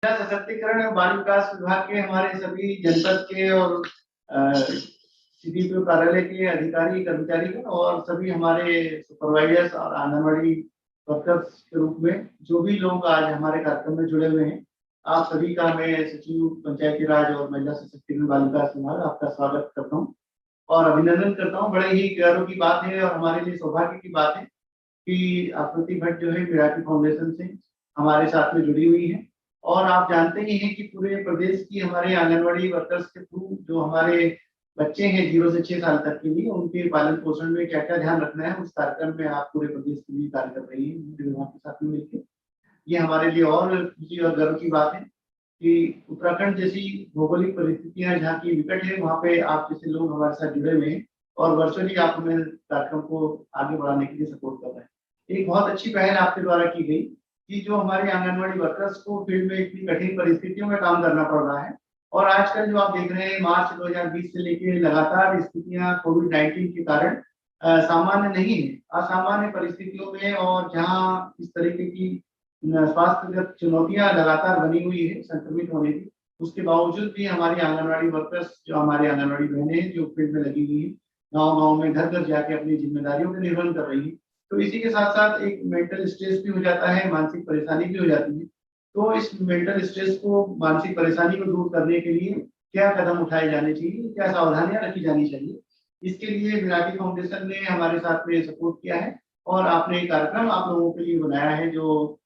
सशक्तिकरण एवं बाल विकास विभाग के हमारे सभी जनपद के और सीडीपीओ कार्यालय के अधिकारी कर्मचारी और सभी हमारे सुपरवाइजर्स और आंगनबाड़ी वर्कर्स के रूप में जो भी लोग आज हमारे कार्यक्रम में जुड़े हुए हैं, आप सभी का मैं सचिव पंचायती राज और महिला सशक्तिकरण बाल विकास विभाग आपका स्वागत करता हूँ और अभिनंदन करता हूँ। बड़े ही गर्व की बात है और हमारे लिए सौभाग्य की बात है कि आकृति भट्ट जो है मिराकी फाउंडेशन से हमारे साथ में जुड़ी हुई है। और आप जानते ही हैं कि पूरे प्रदेश की हमारे आंगनबाड़ी वर्कर्स के थ्रू जो हमारे बच्चे हैं 0 से 6 साल तक के लिए उनके पालन पोषण में क्या क्या ध्यान रखना है, उस कार्यक्रम में आप पूरे प्रदेश के लिए कार्य कर रही है विभाग के साथ में मिलकर। ये हमारे लिए और खुशी और गर्व की बात है कि उत्तराखंड जैसी भौगोलिक परिस्थितियां जहाँ की विकट है, वहाँ पे आप जैसे लोग हमारे साथ जुड़े हुए हैं और वर्चुअली आप हमें कार्यक्रम को आगे बढ़ाने के लिए सपोर्ट कर रहे हैं। एक बहुत अच्छी पहल आपके द्वारा की गई कि जो हमारे आंगनबाड़ी वर्कर्स को फील्ड में इतनी कठिन परिस्थितियों में काम करना पड़ रहा है और आजकल जो आप देख रहे हैं मार्च 2020 से लेकर लगातार स्थितियां कोविड-19 के कारण सामान्य नहीं है, असामान्य परिस्थितियों में और जहां इस तरीके की स्वास्थ्यगत चुनौतियां लगातार बनी हुई है संक्रमित होने की, उसके बावजूद भी हमारी आंगनबाड़ी वर्कर्स जो हमारे आंगनबाड़ी बहनें हैं जो फील्ड में लगी हुई है, गाँव-गाँव में घर-घर जाके अपनी जिम्मेदारियों का निर्वहन कर रही है। तो इसी के साथ-साथ एक मेंटल स्ट्रेस भी हो जाता है, मानसिक परेशानी भी हो जाती है। तो इस मेंटल स्ट्रेस को, मानसिक परेशानी को दूर करने के लिए क्या कदम उठाए जाने चाहिए, क्या सावधानियां रखी जानी चाहिए, इसके लिए मिराकी फाउंडेशन ने हमारे साथ में सपोर्ट किया है और आपने एक कार्यक्रम आप लोगों के लिए बनाया है जो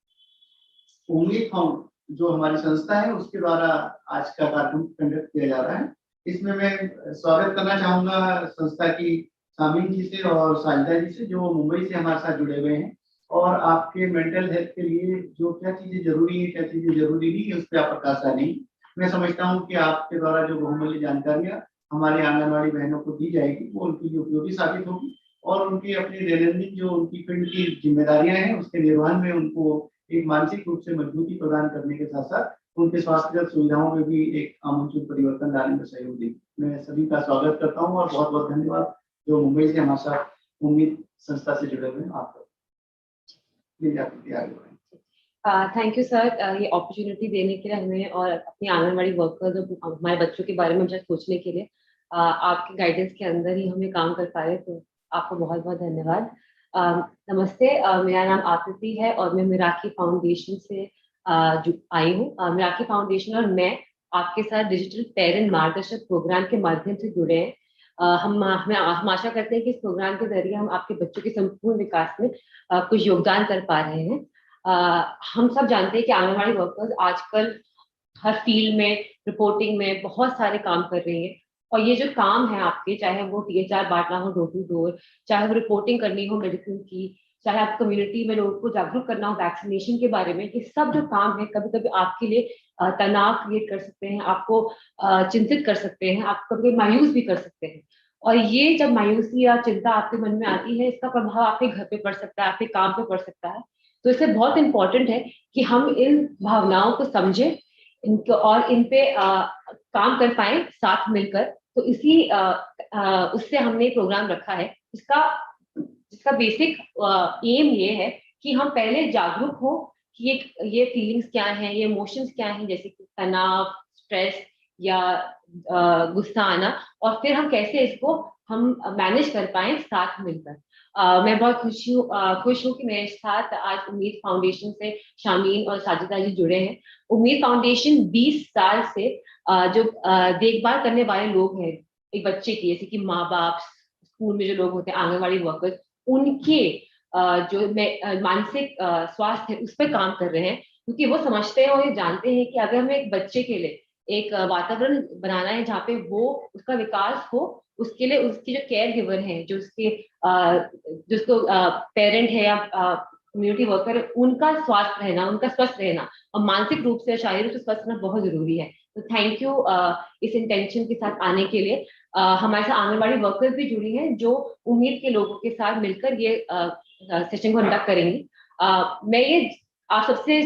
उम्मीद फाउंड जो हमारी संस्था है उसके द्वारा आज का कार्यक्रम कंडक्ट किया जा रहा है। इसमें मैं स्वागत करना चाहूंगा संस्था की सामीन जी से और साजिदा जी से जो मुंबई से हमारे साथ जुड़े हुए हैं और आपके मेंटल हेल्थ के लिए जो क्या चीजें जरूरी है, क्या चीजें जरूरी नहीं है, उस पर आप प्रकाश डालेंगे। मैं समझता हूँ कि आपके द्वारा जो बहुमूल्य जानकारियां हमारी आंगनबाड़ी बहनों को दी जाएगी वो उनके लिए उपयोगी साबित होगी और उनकी अपनी दैनंदिन जो उनकी फील्ड की जिम्मेदारियां हैं उसके निर्वहन में उनको एक मानसिक रूप से मजबूती प्रदान करने के साथ साथ उनके स्वास्थ्यगत सुविधाओं में भी एक आमूलचूल परिवर्तन लाने में सहयोग देगी। मैं सभी का स्वागत करता हूँ और बहुत बहुत धन्यवाद जो मुंबई से हमारे साथ उम्मीद संस्था से जुड़े हुए हैं आपको। थैंक यू सर, ये अपॉर्चुनिटी देने के लिए हमें और अपनी आंगनबाड़ी वर्कर्स और हमारे बच्चों के बारे में सोचने के लिए आपके गाइडेंस के अंदर ही हमें काम कर पाए, तो आपको बहुत बहुत धन्यवाद। नमस्ते, मेरा नाम आकृति है और मैं मिराकी फाउंडेशन से आई हूँ। मिराकी फाउंडेशन और मैं आपके साथ डिजिटल पेरेंट मार्गदर्शक प्रोग्राम के माध्यम से जुड़े हैं। हम आशा करते हैं कि इस प्रोग्राम के जरिए हम आपके बच्चों के संपूर्ण विकास में कुछ योगदान कर पा रहे हैं। हम सब जानते हैं कि आंगनबाड़ी वर्कर्स आजकल हर फील्ड में रिपोर्टिंग में बहुत सारे काम कर रही है और ये जो काम है आपके, चाहे वो THR बांटना हो डोर टू डोर, चाहे वो रिपोर्टिंग करनी हो मेडिसिन की, चाहे आप कम्युनिटी में लोगों को जागरूक करना हो वैक्सीनेशन के बारे में, ये सब जो काम है कभी कभी आपके लिए तनाव क्रिएट कर सकते हैं, आपको चिंतित कर सकते हैं, आप कभी मायूस भी कर सकते हैं। और ये जब मायूसी या चिंता आपके मन में आती है, इसका प्रभाव आपके घर पे पड़ सकता है, आपके काम पे पड़ सकता है। तो इससे बहुत इंपॉर्टेंट है कि हम इन भावनाओं को समझें, इनको और इन पे काम कर पाए साथ मिलकर। तो इसी उससे हमने प्रोग्राम रखा है। इसका बेसिक एम ये है कि हम पहले जागरूक हो कि ये फीलिंग्स क्या हैं, ये इमोशंस क्या हैं, जैसे कि तनाव, स्ट्रेस या गुस्सा आना, और फिर हम कैसे इसको हम मैनेज कर पाए साथ मिलकर। मैं बहुत खुश हूँ कि मेरे साथ आज उम्मीद फाउंडेशन से शामीन और साजिदा जी जुड़े हैं। उम्मीद फाउंडेशन 20 साल से जो देखभाल करने वाले लोग हैं एक बच्चे की, जैसे कि माँ बाप, स्कूल में जो लोग होते हैं, आंगनबाड़ी वर्कर्स, उनके जो मानसिक स्वास्थ्य है उस पर काम कर रहे हैं, क्योंकि वो समझते हैं और ये जानते हैं कि अगर हमें एक बच्चे के लिए एक वातावरण बनाना है जहाँ पे वो उसका विकास हो, उसके लिए उसकी जो केयर गिवर है, जो उसके जिसको पेरेंट है या कम्युनिटी वर्कर है, उनका स्वास्थ्य रहना, उनका स्वस्थ रहना और मानसिक रूप से शारीरिक रूप से स्वस्थ रहना बहुत जरूरी है। तो थैंक यू इस इंटेंशन के साथ आने के लिए। हमारे साथ आंगनबाड़ी वर्कर्स भी जुड़ी हैं जो उम्मीद के लोगों के साथ मिलकर ये सेशन को कंडक्ट करेंगी। मैं ये आप सबसे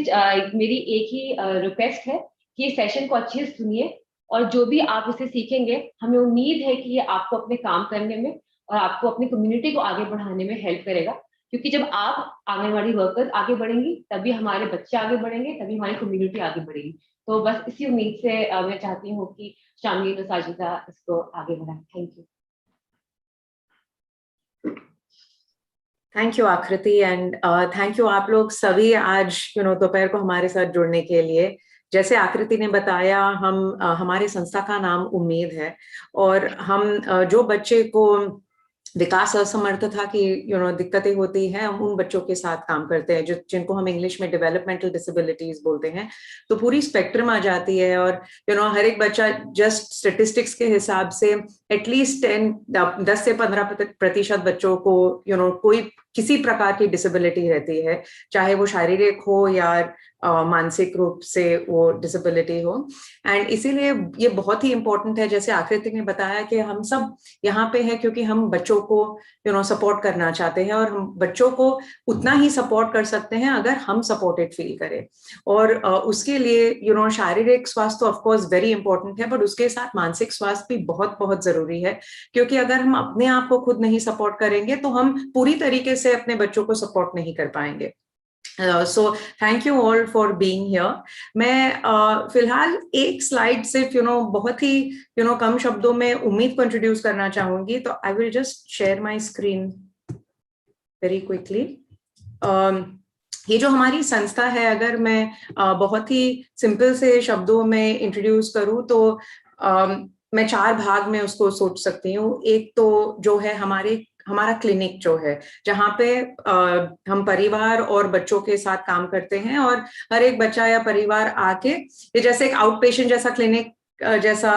मेरी एक ही रिक्वेस्ट है कि इस सेशन को अच्छे से सुनिए और जो भी आप इसे सीखेंगे, हमें उम्मीद है कि ये आपको अपने काम करने में और आपको अपनी कम्युनिटी को आगे बढ़ाने में हेल्प करेगा। क्योंकि जब आप आंगनबाड़ी वर्कर्स आगे बढ़ेंगी तभी हमारे बच्चे आगे बढ़ेंगे, तभी हमारी कम्युनिटी आगे बढ़ेगी। तो बस इसी उम्मीद से मैं चाहती हूँ कि शामिल और साजिदा इसको आगे बढ़ाएं। Thank you. थैंक यू आकृति, एंड थैंक यू आप लोग सभी आज दोपहर को हमारे साथ जुड़ने के लिए। जैसे आकृति ने बताया, हम हमारे संस्था का नाम उम्मीद है, और हम जो बच्चे को विकास असमर्थता की दिक्कतें होती हैं, हम उन बच्चों के साथ काम करते हैं जिनको हम इंग्लिश में डेवलपमेंटल डिसेबिलिटीज बोलते हैं। तो पूरी स्पेक्ट्रम आ जाती है, और हर एक बच्चा जस्ट स्टेटिस्टिक्स के हिसाब से एटलीस्ट 10 से 15% बच्चों को कोई किसी प्रकार की डिसेबिलिटी रहती है, चाहे वो शारीरिक हो या मानसिक रूप से वो डिसेबिलिटी हो। एंड इसीलिए ये बहुत ही इंपॉर्टेंट है, जैसे आकृति ने बताया, कि हम सब यहाँ पे हैं क्योंकि हम बच्चों को सपोर्ट करना चाहते हैं, और हम बच्चों को उतना ही सपोर्ट कर सकते हैं अगर हम सपोर्टेड फील करें। और उसके लिए शारीरिक स्वास्थ्य ऑफ कोर्स वेरी इंपॉर्टेंट है, बट उसके साथ मानसिक स्वास्थ्य भी बहुत बहुत जरूरी है, क्योंकि अगर हम अपने आप को खुद नहीं सपोर्ट करेंगे तो हम पूरी तरीके से अपने बच्चों को सपोर्ट नहीं कर पाएंगे। So thank you all for being here. मैं फिलहाल एक स्लाइड सिर्फ बहुत ही कम शब्दों में उम्मीद को इंट्रोड्यूस करना चाहूंगी, तो I will just share my screen very quickly. ये जो हमारी संस्था है, अगर मैं बहुत ही सिंपल से शब्दों में इंट्रोड्यूस करूं तो मैं 4 भाग में उसको सोच सकती हूँ। एक तो जो है हमारा क्लिनिक जो है, जहाँ पे हम परिवार और बच्चों के साथ काम करते हैं, और हर एक बच्चा या परिवार आके, ये जैसे एक आउट पेशेंट जैसा क्लिनिक जैसा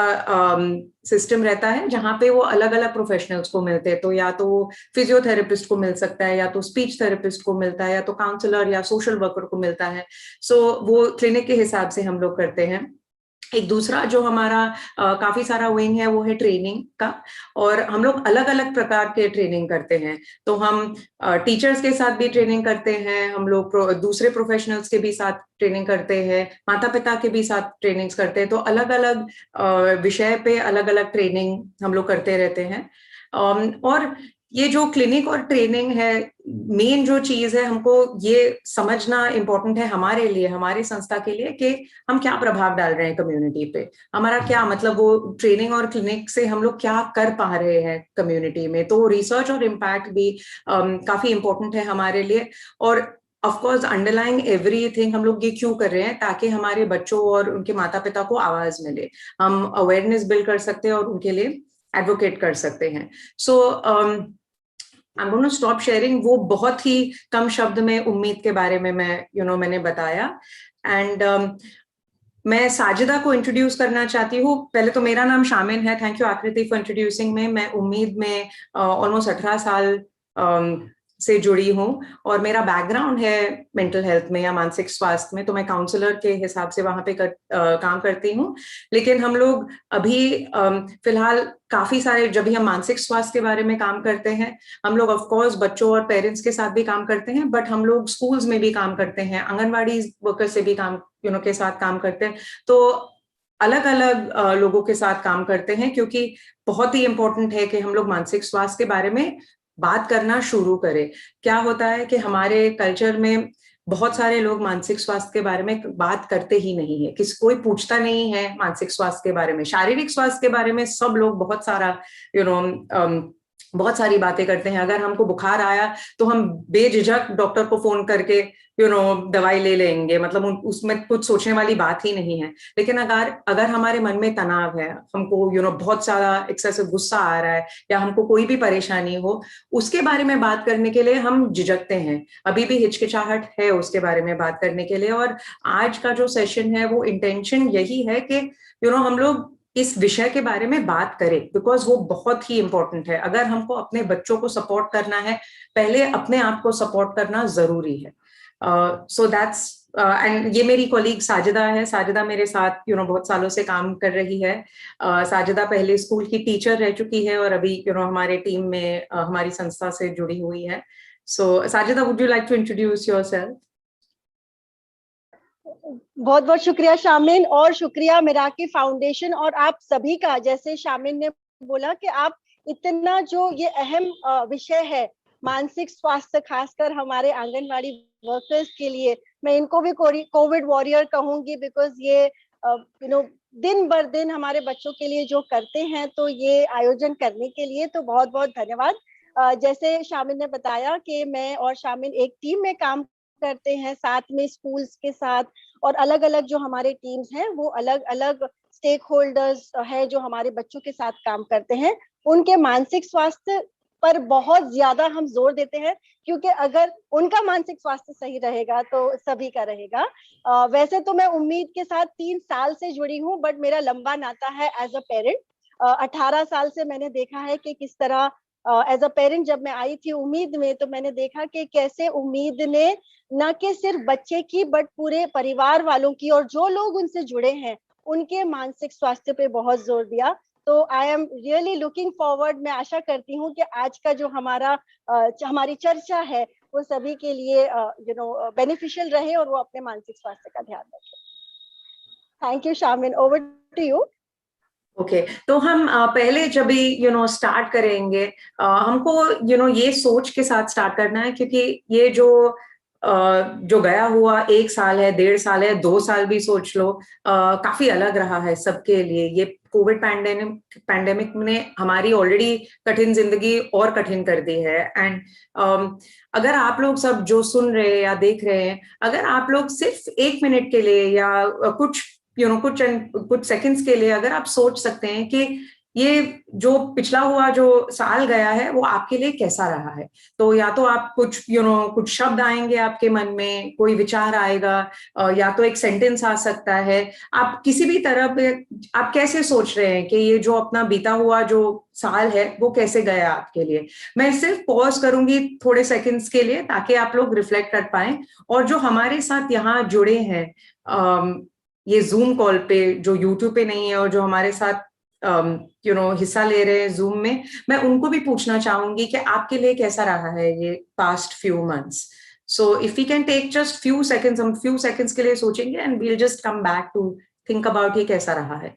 सिस्टम रहता है, जहाँ पे वो अलग अलग प्रोफेशनल्स को मिलते हैं। तो या तो फिजियोथेरेपिस्ट को मिल सकता है, या तो स्पीच थेरेपिस्ट को मिलता है, या तो काउंसलर या सोशल वर्कर को मिलता है। सो वो क्लिनिक के हिसाब से हम लोग करते हैं। एक दूसरा जो हमारा काफी सारा विंग है, वो है ट्रेनिंग का, और हम लोग अलग अलग प्रकार के ट्रेनिंग करते हैं। तो हम टीचर्स के साथ भी ट्रेनिंग करते हैं, हम लोग दूसरे प्रोफेशनल्स के भी साथ ट्रेनिंग करते हैं, माता पिता के भी साथ ट्रेनिंग्स करते हैं। तो अलग अलग विषय पे अलग अलग ट्रेनिंग हम लोग करते रहते हैं। और ये जो क्लिनिक और ट्रेनिंग है, मेन जो चीज है, हमको ये समझना इम्पोर्टेंट है हमारे लिए, हमारी संस्था के लिए, कि हम क्या प्रभाव डाल रहे हैं कम्युनिटी पे। हमारा क्या मतलब, वो ट्रेनिंग और क्लिनिक से हम लोग क्या कर पा रहे हैं कम्युनिटी में। तो रिसर्च और इम्पैक्ट भी काफी इम्पोर्टेंट है हमारे लिए। और ऑफ कोर्स अंडरलाइंग एवरीथिंग, हम लोग ये क्यों कर रहे हैं, ताकि हमारे बच्चों और उनके माता पिता को आवाज मिले, हम अवेयरनेस बिल्ड कर सकते हैं और उनके लिए एडवोकेट कर सकते हैं। सो I'm going to stop sharing। वो बहुत ही कम शब्द में उम्मीद के बारे में मैंने बताया। एंड मैं साजिदा को इंट्रोड्यूस करना चाहती हूँ। पहले तो मेरा नाम शामिन है, थैंक यू आकृति फॉर इंट्रोड्यूसिंग में। मैं उम्मीद में ऑलमोस्ट 18 साल से जुड़ी हूँ, और मेरा बैकग्राउंड है मेंटल हेल्थ में या मानसिक स्वास्थ्य में। तो मैं काउंसलर के हिसाब से वहां पे काम करती हूँ। लेकिन हम लोग अभी फिलहाल काफी सारे, जब भी हम मानसिक स्वास्थ्य के बारे में काम करते हैं, हम लोग ऑफ कोर्स बच्चों और पेरेंट्स के साथ भी काम करते हैं, बट हम लोग स्कूल्स में भी काम करते हैं, आंगनवाड़ी वर्कर से भी काम के साथ काम करते हैं। तो अलग अलग लोगों के साथ काम करते हैं, क्योंकि बहुत ही इंपॉर्टेंट है कि हम लोग मानसिक स्वास्थ्य के बारे में बात करना शुरू करें। क्या होता है कि हमारे कल्चर में बहुत सारे लोग मानसिक स्वास्थ्य के बारे में बात करते ही नहीं है, कोई पूछता नहीं है मानसिक स्वास्थ्य के बारे में। शारीरिक स्वास्थ्य के बारे में सब लोग बहुत सारा बहुत सारी बातें करते हैं। अगर हमको बुखार आया तो हम बेझिझक डॉक्टर को फोन करके दवाई ले लेंगे, मतलब उसमें कुछ सोचने वाली बात ही नहीं है। लेकिन अगर हमारे मन में तनाव है, हमको बहुत सारा एक्सेसिव गुस्सा आ रहा है, या हमको कोई भी परेशानी हो, उसके बारे में बात करने के लिए हम झिझकते हैं, अभी भी हिचकिचाहट है उसके बारे में बात करने के लिए। और आज का जो सेशन है, वो इंटेंशन यही है कि हम लोग इस विषय के बारे में बात करें, बिकॉज वो बहुत ही इंपॉर्टेंट है। अगर हमको अपने बच्चों को सपोर्ट करना है, पहले अपने आप को सपोर्ट करना जरूरी है। सो दैट्स एंड ये मेरी कोलीग साजिदा है। साजिदा मेरे साथ बहुत सालों से काम कर रही है। साजिदा पहले स्कूल की टीचर रह चुकी है, और अभी हमारे टीम में हमारी संस्था से जुड़ी हुई है। So Sajida, would you like to introduce yourself? बहुत बहुत शुक्रिया शामिन, और शुक्रिया मिराकी फाउंडेशन और आप सभी का। जैसे शामिन ने बोला कि आप इतना जो ये अहम विषय है मानसिक स्वास्थ्य, खासकर हमारे आंगनवाड़ी वर्कर्स के लिए, मैं इनको भी कोविड वॉरियर कहूंगी, बिकॉज ये दिन भर दिन हमारे बच्चों के लिए जो करते हैं, तो ये आयोजन करने के लिए तो बहुत बहुत धन्यवाद। जैसे शामिन ने बताया कि मैं और शामिन एक टीम में काम करते हैं, साथ में स्कूल्स के साथ, और अलग अलग जो हमारे टीम्स हैं वो अलग अलग स्टेक होल्डर्स है जो हमारे बच्चों के साथ काम करते हैं। उनके मानसिक स्वास्थ्य पर बहुत ज्यादा हम जोर देते हैं, क्योंकि अगर उनका मानसिक स्वास्थ्य सही रहेगा तो सभी का रहेगा। वैसे तो मैं उम्मीद के साथ 3 साल से जुड़ी हूँ, बट मेरा लंबा नाता है एज अ पेरेंट। 18 साल से मैंने देखा है कि किस तरह एज अ पेरेंट जब मैं आई थी उम्मीद में, तो मैंने देखा कि कैसे उम्मीद ने न कि सिर्फ बच्चे की बट पूरे परिवार वालों की और जो लोग उनसे जुड़े हैं उनके मानसिक स्वास्थ्य पे बहुत जोर दिया। तो I am really looking forward. मैं आशा करती हूँ कि आज का जो हमारी चर्चा है वो सभी के लिए बेनिफिशियल रहे और वो अपने मानसिक स्वास्थ्य का ध्यान रखें। Thank you Shamin, over to you. Okay तो हम पहले जब भी स्टार्ट करेंगे, हमको ये सोच के साथ स्टार्ट करना है, क्योंकि ये जो गया हुआ 1 साल है, 1.5 साल है, 2 साल भी सोच लो, काफी अलग रहा है सबके लिए। ये कोविड पैंडेमिक ने हमारी ऑलरेडी कठिन जिंदगी और कठिन कर दी है। एंड अगर आप लोग सब जो सुन रहे हैं या देख रहे हैं, अगर आप लोग सिर्फ 1 मिनट के लिए या कुछ सेकंड्स के लिए अगर आप सोच सकते हैं कि ये जो पिछला हुआ जो साल गया है वो आपके लिए कैसा रहा है, तो या तो आप कुछ शब्द आएंगे आपके मन में, कोई विचार आएगा, या तो एक सेंटेंस आ सकता है। आप किसी भी तरह पे आप कैसे सोच रहे हैं कि ये जो अपना बीता हुआ जो साल है वो कैसे गया आपके लिए। मैं सिर्फ पॉज करूंगी थोड़े सेकंड्स के लिए ताकि आप लोग रिफ्लेक्ट कर पाए। और जो हमारे साथ यहाँ जुड़े हैं ये जूम कॉल पे, जो यूट्यूब पे नहीं है, और जो हमारे साथ हिस्सा ले रहे हैं जूम में, मैं उनको भी पूछना चाहूंगी कि आपके लिए कैसा रहा है ये past few months. So if we can take just few seconds, हम फ्यू सेकंड्स के लिए सोचेंगे and we'll just come back to think about ये कैसा रहा है।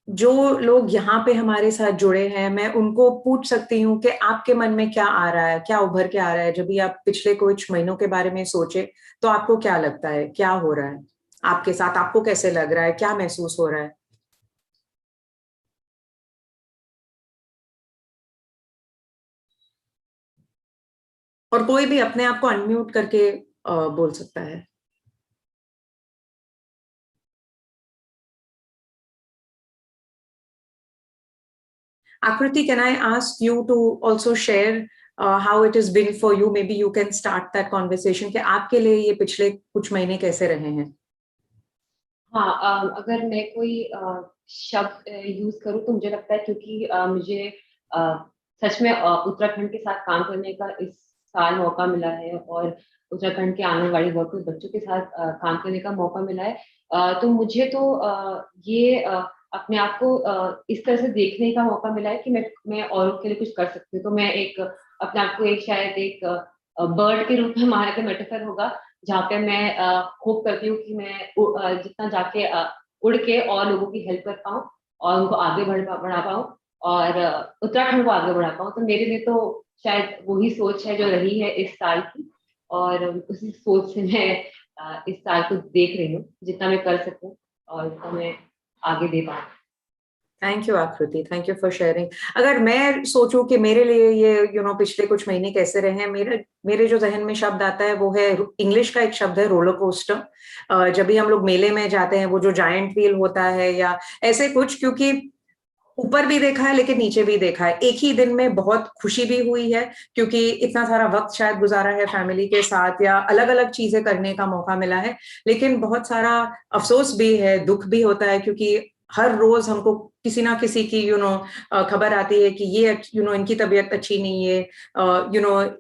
जो लोग यहाँ पे हमारे साथ जुड़े हैं, मैं उनको पूछ सकती हूँ कि आपके मन में क्या आ रहा है, क्या उभर के आ रहा है। जब भी आप पिछले कुछ महीनों के बारे में सोचे तो आपको क्या लगता है, क्या हो रहा है आपके साथ, आपको कैसे लग रहा है, क्या महसूस हो रहा है। और कोई भी अपने आप को अनम्यूट करके बोल सकता है। Akriti, can I ask you to also share how it has been for you? Maybe you can start that conversation कि आपके लिए ये पिछले कुछ महीने कैसे रहे हैं। हाँ, अगर मैं कोई शब्द यूज करूँ तो मुझे लगता है, क्योंकि मुझे सच में उत्तराखंड के साथ काम करने का इस साल मौका मिला है और उत्तराखंड के आंगनवाड़ी वर्कर बच्चों के साथ काम करने का मौका मिला है, तो मुझे तो ये अपने आप को इस तरह से देखने का मौका मिला है कि मैं औरों के लिए कुछ कर सकती हूँ। तो मैं एक अपने आप को एक शायद एक बर्ड के रूप में हमारा का मेटाफर होगा, जहाँ पे मैं होप करती हूँ कि मैं जितना जाके उड़ के और लोगों की हेल्प कर पाऊँ और उनको आगे बढ़ा पाऊँ और उत्तराखंड को आगे बढ़ा पाऊँ। तो मेरे लिए तो शायद वही सोच है जो रही है इस साल की, और उसी सोच से मैं इस साल को देख रही हूँ, जितना मैं कर सकूँ और जितना मैं आगे दे पाऊँ। थैंक यू आकृति, थैंक यू फॉर शेयरिंग। अगर मैं सोचूं कि मेरे लिए ये पिछले कुछ महीने कैसे रहे हैं, मेरे जो जहन में शब्द आता है वो है, इंग्लिश का एक शब्द है रोलर कोस्टर। जब भी हम लोग मेले में जाते हैं, वो जो जायंट व्हील होता है या ऐसे कुछ, क्योंकि ऊपर भी देखा है लेकिन नीचे भी देखा है। एक ही दिन में बहुत खुशी भी हुई है क्योंकि इतना सारा वक्त शायद गुजारा है फैमिली के साथ या अलग अलग चीजें करने का मौका मिला है, लेकिन बहुत सारा अफसोस भी है, दुख भी होता है, क्योंकि हर रोज हमको किसी ना किसी की खबर आती है कि ये इनकी तबीयत अच्छी नहीं है,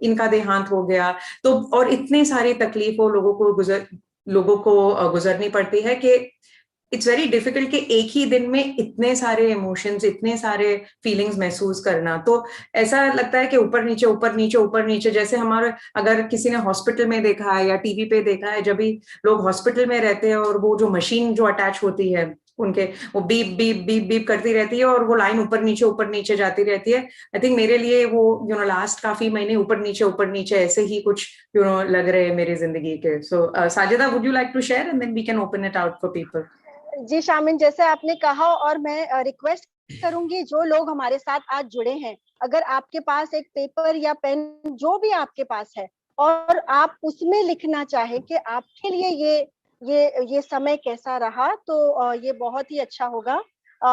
इनका देहांत हो गया। तो और इतनी सारी तकलीफों लोगों को गुजरनी पड़ती है कि इट्स वेरी डिफिकल्ट कि एक ही दिन में इतने सारे इमोशंस, इतने सारे फीलिंग्स महसूस करना। तो ऐसा लगता है कि ऊपर नीचे ऊपर नीचे ऊपर नीचे, जैसे हमारे, अगर किसी ने हॉस्पिटल में देखा है या टीवी पे देखा है, जब भी लोग हॉस्पिटल में रहते हैं और वो जो मशीन जो अटैच होती है उनके, वो बीप बीप बीप बीप करती रहती है और वो लाइन ऊपर नीचे जाती रहती है। आई थिंक मेरे लिए वो लास्ट काफी महीने ऊपर नीचे ऐसे ही कुछ लग रहे हैं मेरी जिंदगी के। So Sajida, would you like to share and then we can open it out for people. जी शामिन, जैसे आपने कहा, और मैं रिक्वेस्ट करूंगी जो लोग हमारे साथ आज जुड़े हैं, अगर आपके पास एक पेपर या पेन जो भी आपके पास है और आप उसमें लिखना चाहे कि आपके लिए ये समय कैसा रहा, तो ये बहुत ही अच्छा होगा।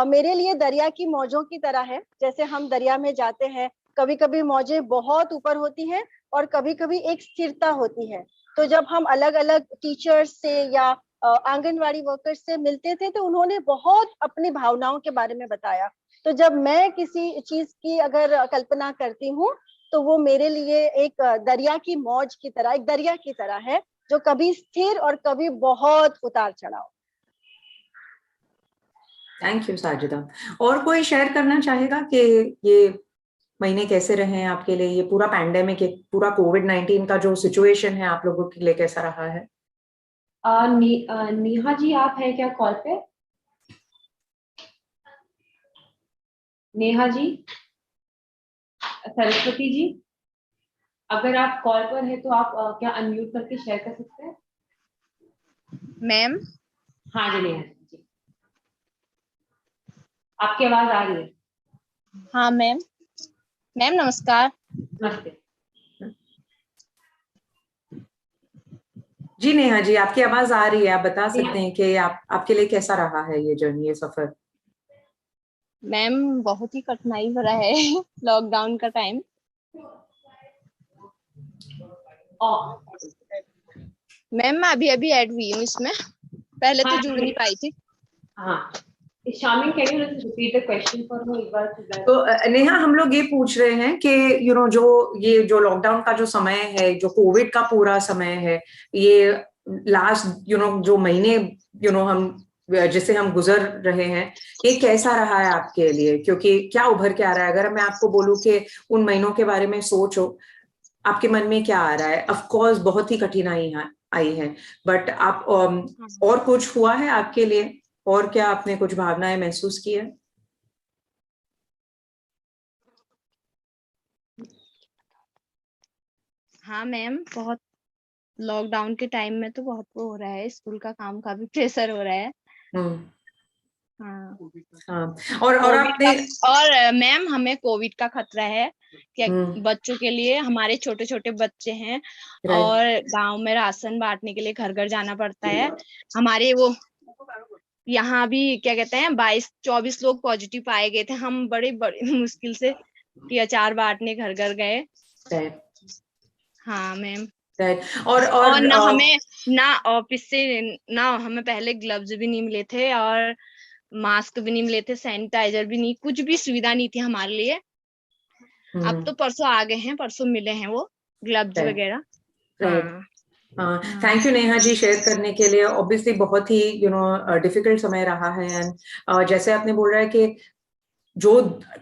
मेरे लिए दरिया की मौजों की तरह है। जैसे हम दरिया में जाते हैं, कभी कभी मौजें बहुत ऊपर होती हैं और कभी कभी एक स्थिरता होती है। तो जब हम अलग अलग टीचर्स से या आंगनवाड़ी वर्कर्स से मिलते थे तो उन्होंने बहुत अपनी भावनाओं के बारे में बताया। तो जब मैं किसी चीज की अगर कल्पना करती हूँ तो वो मेरे लिए एक दरिया की मौज की तरह, एक दरिया की तरह है जो कभी स्थिर और कभी बहुत उतार चढ़ाव। Thank you Sajida. और कोई शेयर करना चाहेगा कि ये महीने कैसे रहे हैं आपके लिए, ये पूरा पैंडेमिक, पूरा कोविड-19 का जो सिचुएशन है आप लोगों के लिए कैसा रहा है? नेहा जी, आप हैं क्या कॉल पे? नेहा जी, सरस्वती जी, अगर आप कॉल पर हैं तो आप क्या अनम्यूट करके शेयर कर सकते हैं? मैम। हाँ जी नेहा जी, आपकी आवाज आ रही है। हाँ मैम। मैम नमस्कार। नमस्ते जी नेहा जी, आपकी आवाज आ रही है, आप बता सकते हैं कि आपके लिए कैसा रहा है ये जर्नी, ये सफर? मैम बहुत ही कठिनाई भरा है लॉकडाउन का टाइम। मैम मैं अभी ऐड हुई हूँ इसमें, पहले तो जुड़ नहीं पाई थी। हाँ, शामिल, can you repeat the question for me एक बार? तो नेहा, हम लोग ये पूछ रहे हैं कि जो लॉकडाउन का जो समय है, जो कोविड का पूरा समय है, ये लास्ट जो महीने हम जिसे हम गुजर रहे हैं, ये कैसा रहा है आपके लिए? क्योंकि क्या उभर के आ रहा है? अगर मैं आपको बोलूं कि उन महीनों के बारे में सोचो, आपके मन में क्या आ रहा है? ऑफ कोर्स बहुत ही कठिनाई आई है, बट आप और कुछ हुआ है आपके लिए? और क्या आपने कुछ भावनाएं महसूस की है? हाँ मैम, बहुत लॉकडाउन के टाइम में तो बहुत वो हो रहा है, स्कूल का काम का भी प्रेशर हो रहा है। हाँ। और आपने और मैम हमें कोविड का खतरा है कि बच्चों के लिए, हमारे छोटे छोटे बच्चे हैं और गांव में राशन बांटने के लिए घर घर जाना पड़ता है। हमारे वो यहाँ भी क्या कहते हैं 22-24 लोग पॉजिटिव पाए गए थे। हम बड़ी मुश्किल से कि अचार बांटने घर घर गए। हाँ मैम। और ना हमें ना ऑफिस से ना हमें पहले ग्लव्स भी नहीं मिले थे और मास्क भी नहीं मिले थे, सैनिटाइजर भी नहीं, कुछ भी सुविधा नहीं थी हमारे लिए। अब तो परसों आ गए हैं, परसों मिले हैं वो ग्लव्स वगैरह। Thank you Neha ji share करने के लिए। ऑब्वियसली बहुत ही डिफिकल्ट समय रहा है, एंड जैसे आपने बोल रहा है कि जो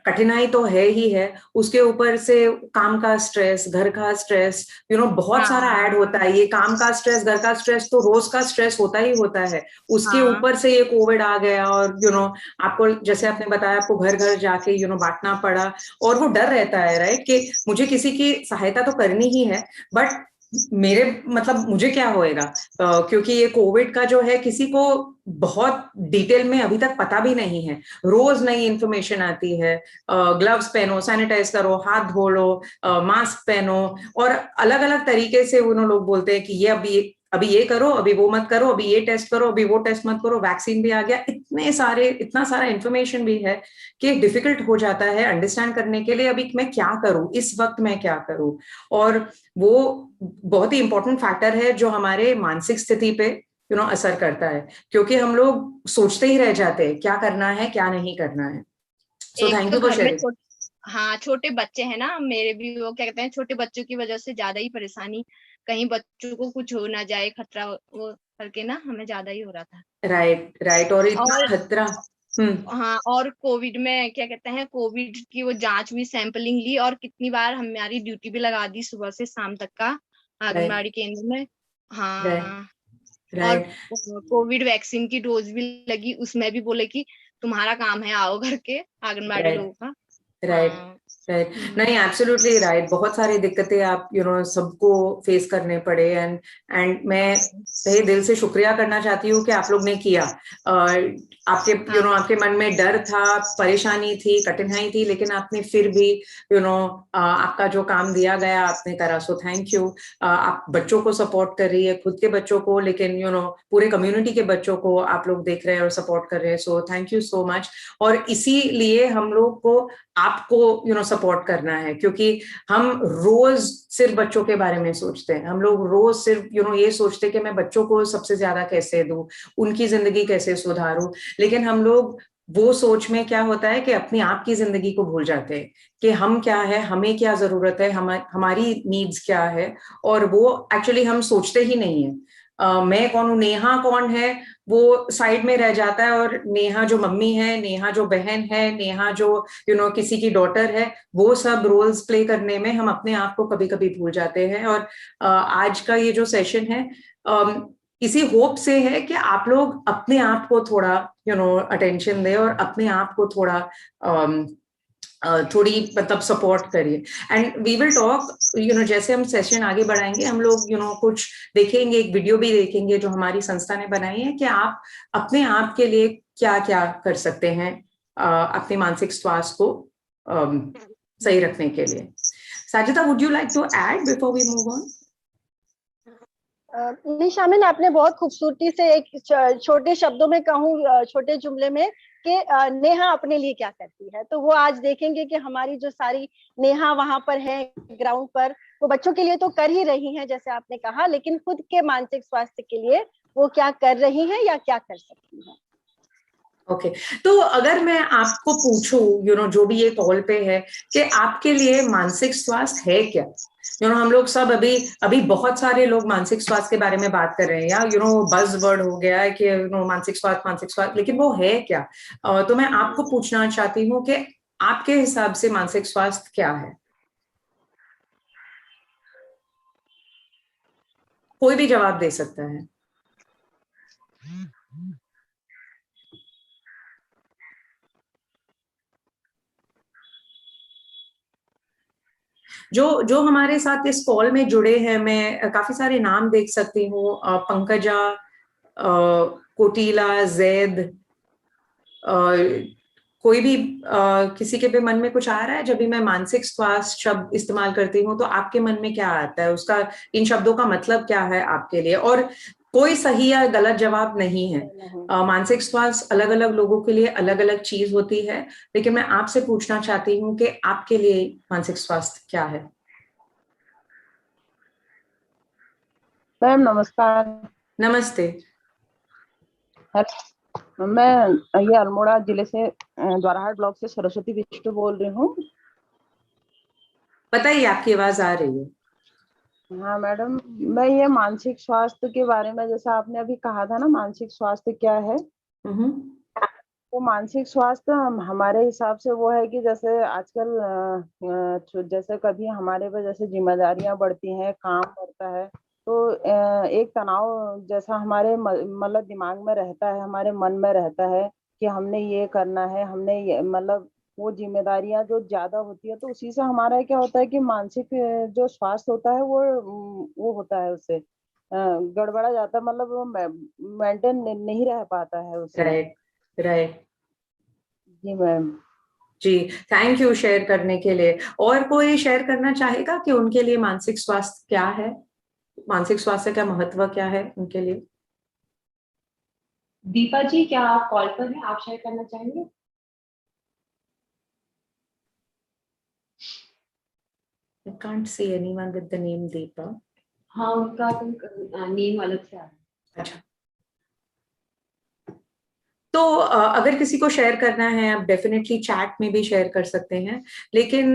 कठिनाई तो है ही है, उसके ऊपर से काम का स्ट्रेस, घर का स्ट्रेस, बहुत सारा ऐड होता है। ये काम का स्ट्रेस, घर का स्ट्रेस तो रोज का स्ट्रेस होता ही होता है, उसके ऊपर से ये कोविड आ गया और आपको, जैसे आपने बताया, आपको घर घर जाके बांटना पड़ा और वो डर रहता है, राइट, कि मुझे किसी की सहायता तो करनी ही है, बट मुझे क्या होएगा, क्योंकि ये कोविड का जो है किसी को बहुत डिटेल में अभी तक पता भी नहीं है। रोज नई इंफॉर्मेशन आती है, ग्लव्स पहनो, सैनिटाइज करो, हाथ धो लो, मास्क पहनो, और अलग अलग तरीके से उन्होंने लोग बोलते हैं कि ये अभी ये करो, अभी वो मत करो, अभी ये टेस्ट करो, अभी वो टेस्ट मत करो, वैक्सीन भी आ गया। इतना सारा इंफॉर्मेशन भी है कि डिफिकल्ट हो जाता है अंडरस्टैंड करने के लिए अभी मैं क्या करूं, इस वक्त मैं क्या करूं। और वो बहुत ही इंपॉर्टेंट फैक्टर है जो हमारे मानसिक स्थिति पे असर करता है, क्योंकि हम लोग सोचते ही रह जाते हैं क्या करना है क्या नहीं करना है। So thank you for sharing. हाँ छोटे बच्चे हैं ना मेरे भी, वो क्या कहते हैं, छोटे बच्चों की वजह से ज्यादा ही परेशानी, कहीं बच्चों को कुछ हो ना जाए खतरा, वो करके ना हमें ज्यादा ही हो रहा था। राइट राइट, और इतना और खतरा। हाँ, और कोविड में क्या कहते हैं, कोविड की वो जांच हुई, सैंपलिंग ली, और कितनी बार हमारी ड्यूटी भी लगा दी सुबह से शाम तक का राइट आंगनबाड़ी केंद्र में। राइट हाँ, और राइट कोविड वैक्सीन की डोज भी लगी, उसमें भी बोले कि तुम्हारा काम है आओ करके आंगनबाड़ी राइट लोगों का। राइट हाँ। राइट, नहीं एब्सोल्युटली राइट, बहुत सारी दिक्कतें आप सबको फेस करने पड़े, एंड मैं तहे दिल से शुक्रिया करना चाहती हूँ कि आप लोग ने किया। आपके आपके मन में डर था, परेशानी थी, कठिनाई थी, लेकिन आपने फिर भी आपका जो काम दिया गया आपने करा, सो थैंक यू। आप बच्चों को सपोर्ट कर रही है, खुद के बच्चों को, लेकिन पूरे कम्युनिटी के बच्चों को आप लोग देख रहे हैं और सपोर्ट कर रहे हैं, so thank you so much. और इसीलिए हम लोग को आपको सपोर्ट करना है, क्योंकि हम रोज सिर्फ बच्चों के बारे में सोचते हैं, हम लोग रोज सिर्फ ये सोचते हैं कि मैं बच्चों को सबसे ज्यादा कैसे दूं, उनकी जिंदगी कैसे सुधारूं, लेकिन हम लोग वो सोच में क्या होता है कि अपनी आप की जिंदगी को भूल जाते हैं कि हम क्या है, हमें क्या जरूरत है, हमारी नीड्स क्या है, और वो एक्चुअली हम सोचते ही नहीं है। मैं कौन हूँ, नेहा कौन है, वो साइड में रह जाता है, और नेहा जो मम्मी है, नेहा जो बहन है, नेहा जो किसी की डॉटर है, वो सब रोल्स प्ले करने में हम अपने आप को कभी कभी भूल जाते हैं। और आज का ये जो सेशन है इसी होप से है कि आप लोग अपने आप को थोड़ा अटेंशन दें, और अपने आप को थोड़ा थोड़ी मतलब सपोर्ट करिए। एंड वी विल टॉक, जैसे हम सेशन आगे बढ़ाएंगे, हम लोग कुछ देखेंगे, एक वीडियो भी देखेंगे जो हमारी संस्था ने बनाई है, कि आप अपने आप के लिए क्या क्या कर सकते हैं अपने मानसिक स्वास्थ्य को सही रखने के लिए। Sajida, would you like to add before we move on? नहीं शामिन, आपने बहुत खूबसूरती से एक छोटे शब्दों में कहूँ, छोटे जुमले में कि नेहा अपने लिए क्या करती है, तो वो आज देखेंगे कि हमारी जो सारी नेहा वहां पर है ग्राउंड पर, वो बच्चों के लिए तो कर ही रही हैं जैसे आपने कहा, लेकिन खुद के मानसिक स्वास्थ्य के लिए वो क्या कर रही हैं या क्या कर सकती हैं। ओके, तो अगर मैं आपको पूछूं जो भी ये कॉल पे है, कि आपके लिए मानसिक स्वास्थ्य है क्या? हम लोग सब अभी बहुत सारे लोग मानसिक स्वास्थ्य के बारे में बात कर रहे हैं, या बज वर्ड हो गया है कि मानसिक स्वास्थ्य, लेकिन वो है क्या? तो मैं आपको पूछना चाहती हूँ कि आपके हिसाब से मानसिक स्वास्थ्य क्या है? कोई भी जवाब दे सकता है। जो हमारे साथ इस कॉल में जुड़े हैं, मैं काफी सारे नाम देख सकती हूँ, पंकजा, कोटिला, जैद, कोई भी किसी के भी मन में कुछ आ रहा है? जब भी मैं मानसिक स्वास्थ्य शब्द इस्तेमाल करती हूँ तो आपके मन में क्या आता है, उसका, इन शब्दों का मतलब क्या है आपके लिए? और कोई सही या गलत जवाब नहीं है। मानसिक स्वास्थ्य अलग अलग लोगों के लिए अलग अलग चीज होती है, लेकिन मैं आपसे पूछना चाहती हूँ कि आपके लिए मानसिक स्वास्थ्य क्या है? मैम नमस्कार। नमस्ते। मैं ये अल्मोड़ा जिले से द्वाराहाट ब्लॉक से सरस्वती बिष्ट बोल रही हूँ। बताइए, आपकी आवाज आ रही है। हाँ मैडम, मैं ये मानसिक स्वास्थ्य के बारे में, जैसा आपने अभी कहा था ना मानसिक स्वास्थ्य क्या है, तो मानसिक स्वास्थ्य हमारे हिसाब से वो है कि जैसे आजकल जैसे कभी हमारे पे जैसे जिम्मेदारियां बढ़ती हैं, काम बढ़ता है, तो एक तनाव जैसा हमारे मतलब दिमाग में रहता है, हमारे मन में रहता है कि हमने ये करना है, हमने ये मतलब वो जिम्मेदारियां जो ज्यादा होती है, तो उसी से हमारा क्या होता है कि मानसिक जो स्वास्थ्य होता है वो होता है, उससे गड़बड़ा जाता है, मतलब वो मेंटेन नहीं रह पाता है उससे। Right right. जी मैम। जी, थैंक यू शेयर करने के लिए। और कोई शेयर करना चाहेगा कि उनके लिए मानसिक स्वास्थ्य क्या है, मानसिक स्वास्थ्य का महत्व क्या है उनके लिए? दीपा जी, क्या आप कॉल पर हैं? आप शेयर करना चाहेंगे? I can't see anyone with the name Deepa. हाँ, उनका नेम अलग से आ रहा है। अच्छा, तो अगर किसी को शेयर करना है आप डेफिनेटली चैट में भी शेयर कर सकते हैं, लेकिन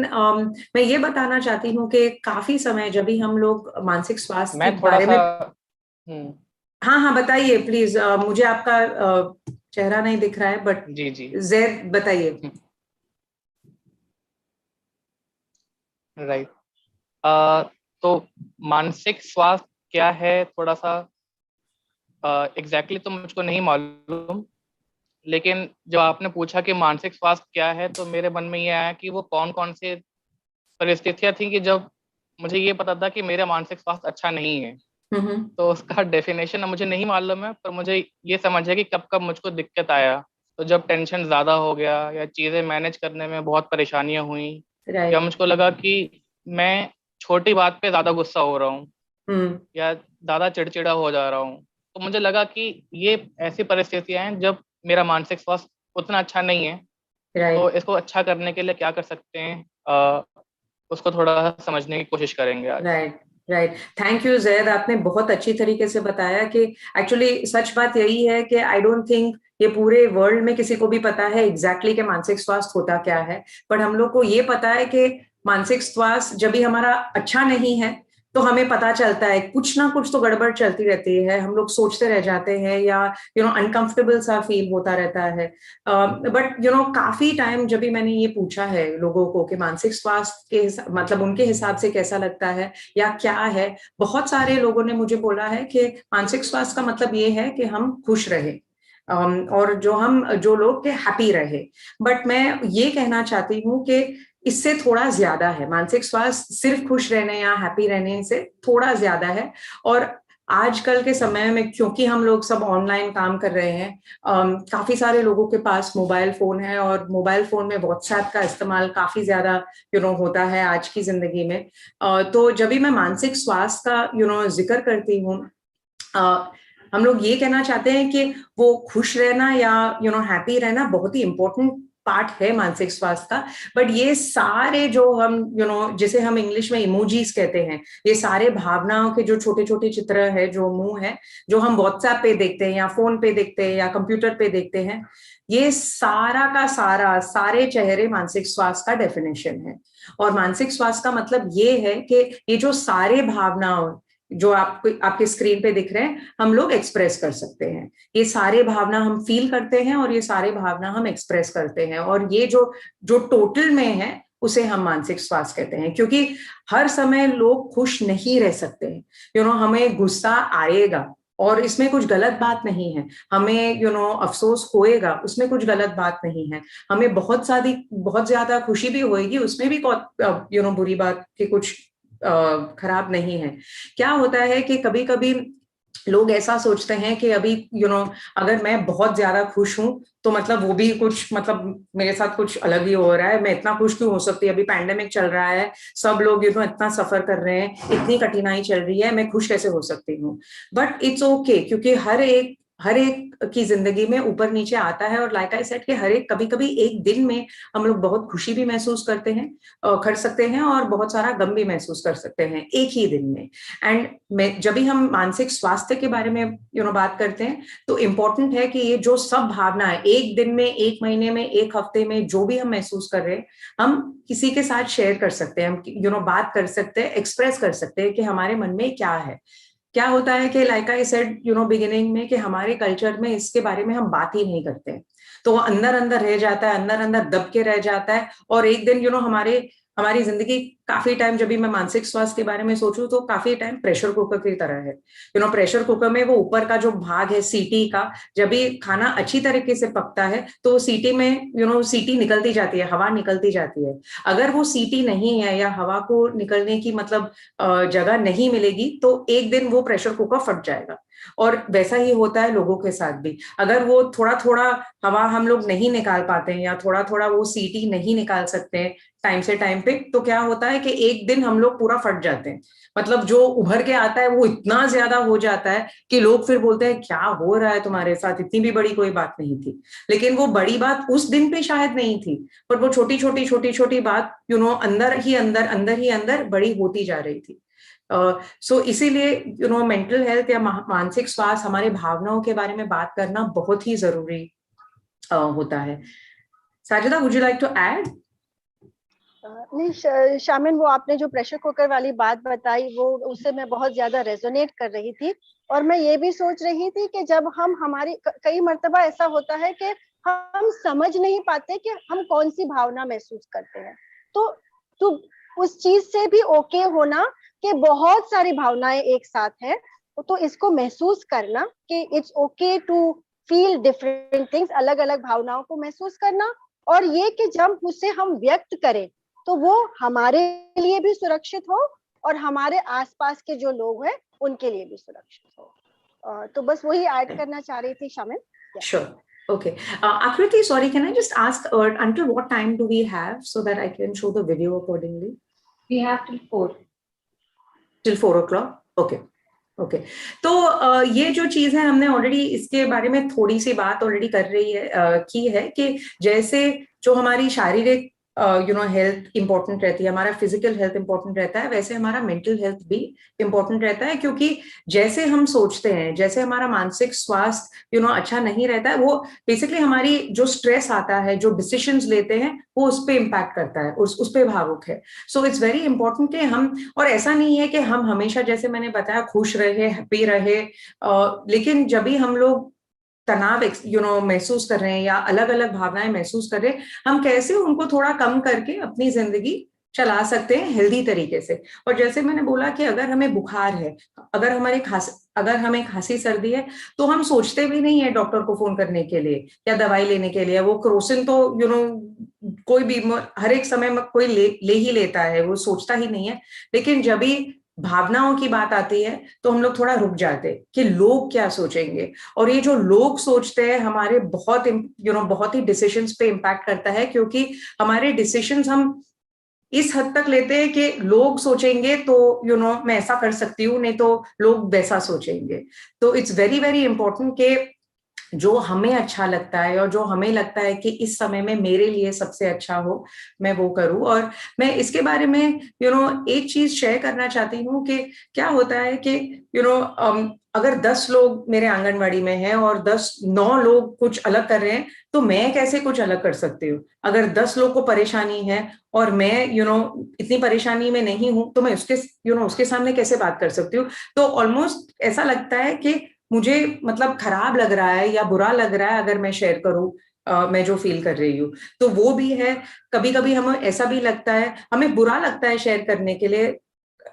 मैं ये बताना चाहती हूँ कि काफी समय जब भी हम लोग मानसिक स्वास्थ्य के बारे में हाँ हाँ बताइए प्लीज, मुझे आपका चेहरा नहीं दिख रहा है बट जी जी जैद बताइए। राइट। तो मानसिक स्वास्थ्य क्या है थोड़ा सा एग्जैक्टली तो मुझको नहीं मालूम, लेकिन जब आपने पूछा कि मानसिक स्वास्थ्य क्या है तो मेरे मन में ये आया कि वो कौन कौन से परिस्थितियां थी कि जब मुझे ये पता था कि मेरा मानसिक स्वास्थ्य अच्छा नहीं है। तो उसका डेफिनेशन मुझे नहीं मालूम है, पर मुझे ये समझ है कि कब कब मुझको दिक्कत आया। तो जब टेंशन ज्यादा हो गया या चीजें मैनेज करने में बहुत परेशानियां हुई, या मुझको लगा कि मैं छोटी बात पे ज्यादा गुस्सा हो रहा हूँ या ज्यादा चिड़चिड़ा हो जा रहा हूँ, तो मुझे लगा कि ये ऐसी परिस्थितियां हैं जब मेरा मानसिक स्वास्थ्य उतना अच्छा नहीं है। तो इसको अच्छा करने के लिए क्या कर सकते हैं, उसको थोड़ा समझने की कोशिश करेंगे आज। राइट, थैंक यू जैद, आपने बहुत अच्छी तरीके से बताया कि एक्चुअली सच बात यही है कि आई डोंट थिंक ये पूरे वर्ल्ड में किसी को भी पता है एग्जैक्टली कि मानसिक स्वास्थ्य होता क्या है, बट हम लोग को ये पता है कि मानसिक स्वास्थ्य जब भी हमारा अच्छा नहीं है तो हमें पता चलता है कुछ ना कुछ तो गड़बड़ चलती रहती है, हम लोग सोचते रह जाते हैं या अनकंफर्टेबल सा फील होता रहता है। बट काफी टाइम जब भी मैंने ये पूछा है लोगों को कि मानसिक स्वास्थ्य के मतलब उनके हिसाब से कैसा लगता है या क्या है, बहुत सारे लोगों ने मुझे बोला है कि मानसिक स्वास्थ्य का मतलब ये है कि हम खुश रहे और जो लोग के हैप्पी रहे। बट मैं ये कहना चाहती हूँ कि इससे थोड़ा ज्यादा है, मानसिक स्वास्थ्य सिर्फ खुश रहने या हैप्पी रहने से थोड़ा ज्यादा है। और आजकल के समय में क्योंकि हम लोग सब ऑनलाइन काम कर रहे हैं, काफी सारे लोगों के पास मोबाइल फोन है और मोबाइल फोन में व्हाट्सएप का इस्तेमाल काफी ज्यादा होता है आज की जिंदगी में। तो जब भी मैं मानसिक स्वास्थ्य का जिक्र करती हूँ, हम लोग ये कहना चाहते हैं कि वो खुश रहना या हैप्पी रहना बहुत ही इंपॉर्टेंट पार्ट है मानसिक स्वास्थ्य का। बट ये सारे जो हम जिसे हम इंग्लिश में इमोजीज कहते हैं, ये सारे भावनाओं के जो छोटे छोटे चित्र है, जो मुंह है, जो हम व्हाट्सएप पे देखते हैं या फोन पे देखते हैं या कंप्यूटर पे देखते हैं, ये सारा का सारे चेहरे मानसिक स्वास्थ्य का डेफिनेशन है। और मानसिक स्वास्थ्य का मतलब ये है कि ये जो सारे भावनाओं जो आपके स्क्रीन पे दिख रहे हैं, हम लोग एक्सप्रेस कर सकते हैं। ये सारे भावना हम फील करते हैं और ये सारे भावना हम एक्सप्रेस करते हैं, और ये जो टोटल में है उसे हम मानसिक स्वास्थ्य कहते हैं। क्योंकि हर समय लोग खुश नहीं रह सकते हैं। हमें गुस्सा आएगा और इसमें कुछ गलत बात नहीं है, हमें अफसोस होएगा, उसमें कुछ गलत बात नहीं है, हमें बहुत ज्यादा खुशी भी होएगी, उसमें भी बुरी बात की कुछ खराब नहीं है। क्या होता है कि कभी कभी लोग ऐसा सोचते हैं कि अभी अगर मैं बहुत ज्यादा खुश हूं तो मतलब वो भी कुछ मतलब मेरे साथ कुछ अलग ही हो रहा है, मैं इतना खुश क्यों हो सकती है, अभी पैंडेमिक चल रहा है, सब लोग इतना सफर कर रहे हैं, इतनी कठिनाई चल रही है, मैं खुश कैसे हो सकती हूँ। बट इट्स ओके, क्योंकि हर एक की जिंदगी में ऊपर नीचे आता है, और लाइक आई सेड कि हर एक कभी कभी एक दिन में हम लोग बहुत खुशी भी महसूस करते हैं, कर सकते हैं, और बहुत सारा गम भी महसूस कर सकते हैं एक ही दिन में। एंड जब भी हम मानसिक स्वास्थ्य के बारे में बात करते हैं तो इम्पोर्टेंट है कि ये जो सब भावना है एक दिन में, एक महीने में, एक हफ्ते में जो भी हम महसूस कर रहे हैं, हम किसी के साथ शेयर कर सकते हैं, हम बात कर सकते हैं, एक्सप्रेस कर सकते हैं कि हमारे मन में क्या है। क्या होता है कि लाइक आई सेड बिगिनिंग में कि हमारे कल्चर में इसके बारे में हम बात ही नहीं करते हैं, तो वो अंदर अंदर रह जाता है, अंदर अंदर दब के रह जाता है। और एक दिन हमारी जिंदगी काफी टाइम, जब भी मैं मानसिक स्वास्थ्य के बारे में सोचूं तो काफी टाइम प्रेशर कुकर की तरह है। प्रेशर कुकर में वो ऊपर का जो भाग है सीटी का, जब भी खाना अच्छी तरीके से पकता है तो सीटी में सीटी निकलती जाती है, हवा निकलती जाती है। अगर वो सीटी नहीं है या हवा को निकलने की मतलब जगह नहीं मिलेगी तो एक दिन वो प्रेशर कुकर फट जाएगा। और वैसा ही होता है लोगों के साथ भी, अगर वो थोड़ा थोड़ा हवा हम लोग नहीं निकाल पाते हैं या थोड़ा थोड़ा वो सीटी नहीं निकाल सकते हैं टाइम से टाइम पे, तो क्या होता है कि एक दिन हम लोग पूरा फट जाते हैं। मतलब जो उभर के आता है वो इतना ज्यादा हो जाता है कि लोग फिर बोलते हैं क्या हो रहा है तुम्हारे साथ, इतनी भी बड़ी कोई बात नहीं थी। लेकिन वो बड़ी बात उस दिन पे शायद नहीं थी, पर वो छोटी छोटी बात अंदर ही अंदर बड़ी होती जा रही थी। सो इसीलिए मेंटल हेल्थ या मानसिक स्वास्थ्य, हमारे भावनाओं के बारे में बात करना बहुत ही जरूरी होता है। Sajida, would you like to add? नहीं शामिन, वो आपने जो प्रेशर कुकर वाली बात बताई वो उससे मैं बहुत ज्यादा रेजोनेट कर रही थी। और मैं ये भी सोच रही थी कि जब हम हमारी कई मर्तबा ऐसा होता है कि हम समझ नहीं पाते कि हम कौन सी भावना महसूस करते हैं, तो उस चीज से भी ओके होना कि बहुत सारी भावनाएं एक साथ हैं, तो इसको महसूस करना कि it's okay to feel different things, अलग अलग भावनाओं को महसूस करना, और ये कि जब उसे हम व्यक्त करें तो वो हमारे लिए भी सुरक्षित हो और हमारे आसपास के जो लोग हैं उनके लिए भी सुरक्षित हो। तो बस वही ऐड करना चाह रही थी शामिल। Sure. Okay. Akriti, sorry, can I just ask until what time do we have so that I can show the video accordingly? We have till 4. Till 4 o'clock? Okay. Okay तो ये जो चीज है हमने ऑलरेडी इसके बारे में थोड़ी सी बात ऑलरेडी कर रही है की है कि जैसे जो हमारी शारीरिक हेल्थ इंपॉर्टेंट रहती है, हमारा फिजिकल हेल्थ इंपॉर्टेंट रहता है, वैसे हमारा मेंटल हेल्थ भी इंपॉर्टेंट रहता है, क्योंकि जैसे हम सोचते हैं, जैसे हमारा मानसिक स्वास्थ्य अच्छा नहीं रहता है, वो बेसिकली हमारी जो स्ट्रेस आता है, जो डिसीजंस लेते हैं, वो उस पर इम्पैक्ट करता है, उस पर भावुक है। सो इट्स वेरी इंपॉर्टेंट कि हम, और ऐसा नहीं है कि हम हमेशा, जैसे मैंने बताया, खुश रहे, हैप्पी रहे, लेकिन जब भी हम लोग तनाव महसूस कर रहे हैं या अलग अलग भावनाएं महसूस कर रहे हैं, हम कैसे उनको थोड़ा कम करके अपनी जिंदगी चला सकते हैं हेल्दी तरीके से। और जैसे मैंने बोला कि अगर हमें बुखार है, अगर हमें खांसी सर्दी है, तो हम सोचते भी नहीं है डॉक्टर को फोन करने के लिए या दवाई लेने के लिए। वो क्रोसिन तो कोई भी हर एक समय में कोई ले ही लेता है, वो सोचता ही नहीं है। लेकिन जब भी भावनाओं की बात आती है तो हम लोग थोड़ा रुक जाते हैं कि लोग क्या सोचेंगे, और ये जो लोग सोचते हैं हमारे बहुत ही डिसीजंस पे इम्पैक्ट करता है, क्योंकि हमारे डिसीजंस हम इस हद तक लेते हैं कि लोग सोचेंगे तो मैं ऐसा कर सकती हूँ, नहीं तो लोग वैसा सोचेंगे। तो इट्स वेरी वेरी इंपॉर्टेंट कि जो हमें अच्छा लगता है और जो हमें लगता है कि इस समय में मेरे लिए सबसे अच्छा हो, मैं वो करूं। और मैं इसके बारे में एक चीज शेयर करना चाहती हूँ कि क्या होता है कि अगर 10 लोग मेरे आंगनवाड़ी में हैं और 9 लोग कुछ अलग कर रहे हैं, तो मैं कैसे कुछ अलग कर सकती हूँ? अगर 10 लोग को परेशानी है और मैं इतनी परेशानी में नहीं हूं, तो मैं उसके सामने कैसे बात कर सकती हूँ? तो ऑलमोस्ट ऐसा लगता है कि मुझे मतलब खराब लग रहा है या बुरा लग रहा है अगर मैं शेयर करूं मैं जो फील कर रही हूँ। तो वो भी है, कभी कभी हमें ऐसा भी लगता है, हमें बुरा लगता है शेयर करने के लिए,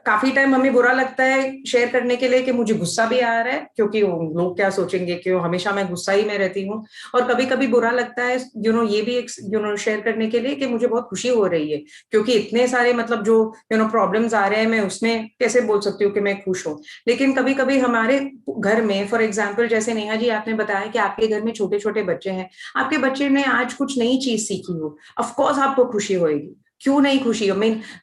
काफी टाइम हमें बुरा लगता है शेयर करने के लिए कि मुझे गुस्सा भी आ रहा है, क्योंकि लोग क्या सोचेंगे, क्यों हमेशा मैं गुस्सा ही में रहती हूँ। और कभी कभी बुरा लगता है ये भी एक शेयर करने के लिए कि मुझे बहुत खुशी हो रही है, क्योंकि इतने सारे मतलब जो प्रॉब्लम्स आ रहे हैं, मैं उसमें कैसे बोल सकती हूँ कि मैं खुश हूँ। लेकिन कभी कभी हमारे घर में, फॉर एग्जाम्पल जैसे नेहा जी आपने बताया कि आपके घर में छोटे छोटे बच्चे हैं, आपके बच्चे ने आज कुछ नई चीज सीखी हो, ऑफकोर्स आपको खुशी होगी, क्यों नहीं खुशी?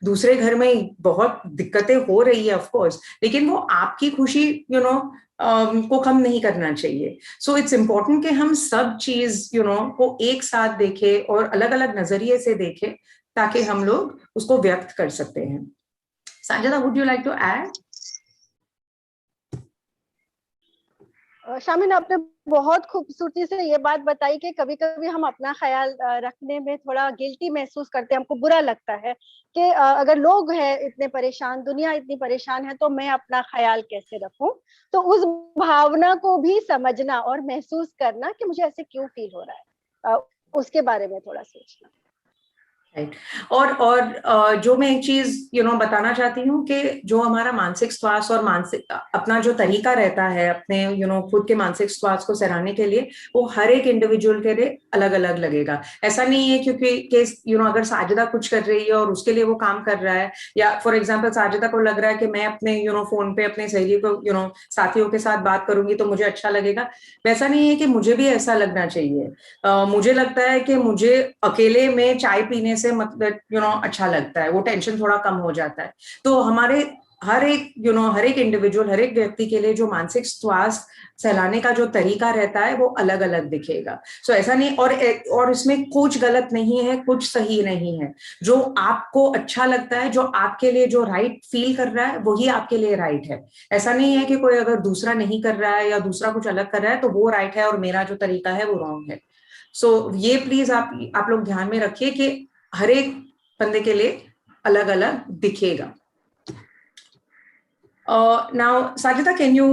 दूसरे घर में बहुत दिक्कतें हो रही है ऑफकोर्स, लेकिन वो आपकी खुशी को कम नहीं करना चाहिए। सो इट्स इम्पोर्टेंट कि हम सब चीज को एक साथ देखें और अलग अलग नजरिए से देखें, ताकि हम लोग उसको व्यक्त कर सकते हैं। Sajida, would you like to add? Shamin, आपने बहुत खूबसूरती से ये बात बताई कि कभी कभी हम अपना ख्याल रखने में थोड़ा गिल्टी महसूस करते हैं, हमको बुरा लगता है कि अगर लोग हैं इतने परेशान, दुनिया इतनी परेशान है, तो मैं अपना ख्याल कैसे रखूं। तो उस भावना को भी समझना और महसूस करना कि मुझे ऐसे क्यों फील हो रहा है, उसके बारे में थोड़ा सोचना। राइट। और जो मैं एक चीज बताना चाहती हूँ कि जो हमारा मानसिक स्वास्थ्य और मानसिक अपना जो तरीका रहता है अपने खुद के मानसिक स्वास्थ्य को सराहने के लिए, वो हर एक इंडिविजुअल के लिए अलग अलग लगेगा। ऐसा नहीं है क्योंकि अगर साजिदा कुछ कर रही है और उसके लिए वो काम कर रहा है, या फॉर एग्जाम्पल साजिदा को लग रहा है कि मैं अपने फोन पे अपने सहेली को साथियों के साथ बात करूंगी तो मुझे अच्छा लगेगा, वैसा नहीं है कि मुझे भी ऐसा लगना चाहिए। मुझे लगता है कि मुझे अकेले में चाय पीने से मतलब अच्छा लगता है, वो टेंशन थोड़ा कम हो जाता है। तो हमारे हर एक इंडिविजुअल, हर एक व्यक्ति के लिए जो मानसिक स्वास्थ्य सहलाने का जो तरीका रहता है वो अलग अलग दिखेगा। सो ऐसा नहीं, और इसमें कुछ गलत नहीं है, कुछ सही नहीं है। जो आपको अच्छा लगता है, जो आपके लिए जो राइट फील कर रहा है, वही आपके लिए राइट है। ऐसा नहीं है कि कोई अगर दूसरा नहीं कर रहा है या दूसरा कुछ अलग कर रहा है तो वो राइट है और मेरा जो तरीका है वो रॉन्ग है। सो ये प्लीज आप लोग ध्यान में रखिए कि हर एक बंदे के लिए अलग अलग दिखेगा। Now Sajida, can you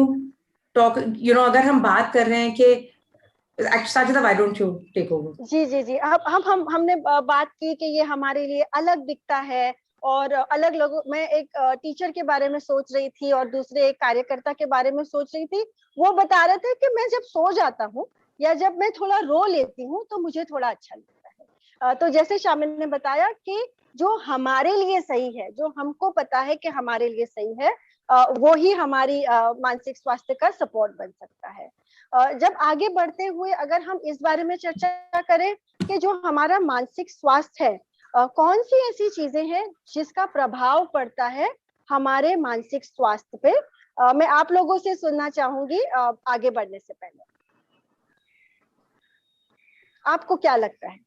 talk, अगर हम बात कर रहे हैं कि Sajida, why don't you take over? जी। अब हमने बात की कि ये हमारे लिए अलग दिखता है और अलग लोगों, मैं एक टीचर के बारे में सोच रही थी और दूसरे एक कार्यकर्ता के बारे में सोच रही थी। वो बता रहे थे कि मैं जब सो जाता हूँ या जब मैं थोड़ा रो लेती हूँ तो मुझे थोड़ा अच्छा लगता है। तो जैसे शामिल ने बताया कि जो हमारे लिए सही है, जो हमको पता है कि हमारे लिए सही है, वो ही हमारी मानसिक स्वास्थ्य का सपोर्ट बन सकता है। जब आगे बढ़ते हुए अगर हम इस बारे में चर्चा करें कि जो हमारा मानसिक स्वास्थ्य है, कौन सी ऐसी चीजें हैं जिसका प्रभाव पड़ता है हमारे मानसिक स्वास्थ्य पे, मैं आप लोगों से सुनना चाहूंगी आगे बढ़ने से पहले। आपको क्या लगता है?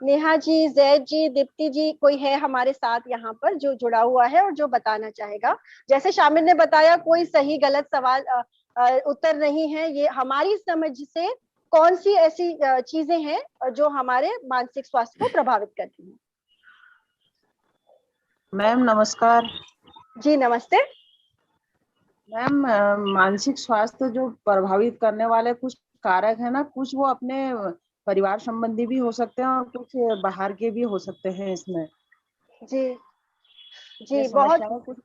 नेहा जी, जैद जी, दीप्ति जी, कोई है हमारे साथ यहाँ पर जो जुड़ा हुआ है और जो बताना चाहेगा? जैसे शामिल ने बताया, कोई सही गलत सवाल उत्तर नहीं है, ये हमारी समझ से कौन सी ऐसी चीजें हैं जो हमारे मानसिक स्वास्थ्य को प्रभावित करती हैं। मैम नमस्कार। जी नमस्ते मैम, मानसिक स्वास्थ्य जो प्रभावित करने वाले कुछ कारक है ना, कुछ वो अपने परिवार संबंधी भी हो सकते हैं और कुछ बाहर के भी हो सकते हैं इसमें। जी ये बहुत समस्याएं कुछ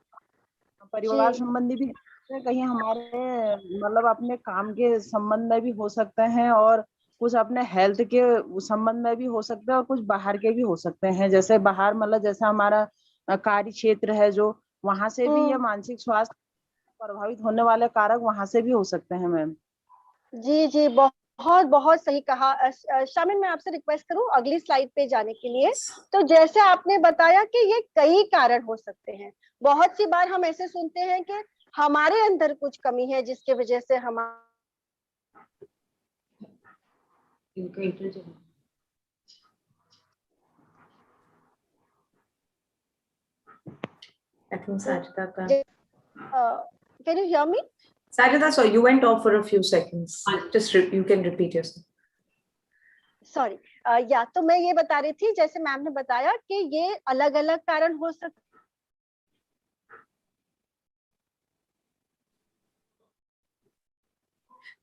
परिवार जी संबंधी भी है, कहीं हमारे मतलब अपने काम के संबंध में भी हो सकते हैं और कुछ अपने हेल्थ के संबंध में भी हो सकते हैं और कुछ बाहर के भी हो सकते हैं। जैसे बाहर मतलब जैसे हमारा कार्य क्षेत्र है जो, वहां से भी ये मानसिक स्वास्थ्य प्रभावित होने वाले कारक वहां से भी हो सकते हैं मैम। जी बहुत बहुत सही कहा। शामिल, मैं आपसे रिक्वेस्ट करूं अगली स्लाइड पे जाने के लिए। तो जैसे आपने बताया कि ये कई कारण हो सकते हैं। बहुत सी बार हम ऐसे सुनते हैं कि हमारे अंदर कुछ कमी है जिसकी वजह से हम Can you hear me? Sajida, so you went off for a few seconds. Just you can repeat yourself. Sorry, या तो मैं ये बता रही थी, जैसे मैम ने बताया कि ये अलग अलग कारण हो सकते।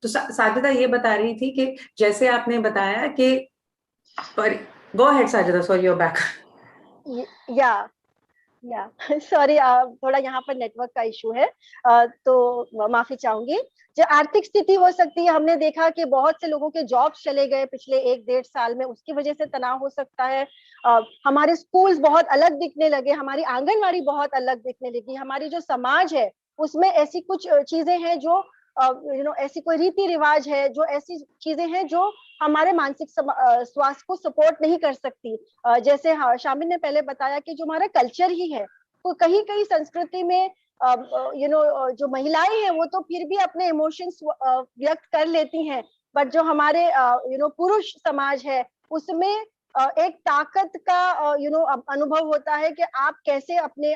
तो साजिदा ये बता रही थी कि जैसे आपने बताया कि go ahead Sajida, sorry your back. या सॉरी, थोड़ा यहाँ पर नेटवर्क का इशू है, तो माफी चाहूंगी। जो आर्थिक स्थिति हो सकती है, हमने देखा कि बहुत से लोगों के जॉब्स चले गए पिछले 1-1.5 साल में, उसकी वजह से तनाव हो सकता है। हमारे स्कूल्स बहुत अलग दिखने लगे, हमारी आंगनवाड़ी बहुत अलग दिखने लगी, हमारी जो समाज है उसमें ऐसी कुछ चीजें हैं जो ऐसी कोई रीति रिवाज है, जो ऐसी चीजें हैं जो हमारे मानसिक स्वास्थ्य को सपोर्ट नहीं कर सकती। जैसे शामिल ने पहले बताया कि जो हमारा कल्चर ही है, तो कहीं कहीं संस्कृति में जो महिलाएं हैं वो तो फिर भी अपने इमोशंस व्यक्त कर लेती हैं, बट जो हमारे पुरुष समाज है उसमें एक ताकत का अनुभव होता है कि आप कैसे अपने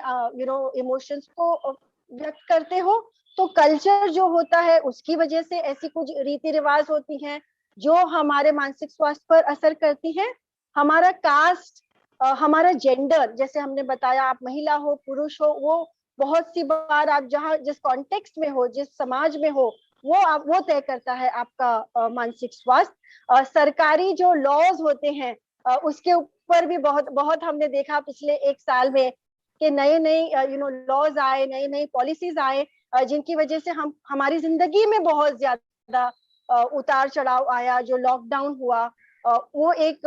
इमोशंस को व्यक्त करते हो। तो कल्चर जो होता है उसकी वजह से ऐसी कुछ रीति रिवाज होती हैं जो हमारे मानसिक स्वास्थ्य पर असर करती हैं। हमारा कास्ट, हमारा जेंडर, जैसे हमने बताया, आप महिला हो पुरुष हो, वो बहुत सी बार आप जहाँ जिस कॉन्टेक्स्ट में हो, जिस समाज में हो, वो तय करता है आपका मानसिक स्वास्थ्य। सरकारी जो लॉज होते हैं उसके ऊपर भी बहुत बहुत हमने देखा पिछले 1 साल में कि नए लॉज आए, नई पॉलिसीज आए, जिनकी वजह से हमारी जिंदगी में बहुत ज्यादा उतार चढ़ाव आया। जो लॉकडाउन हुआ वो एक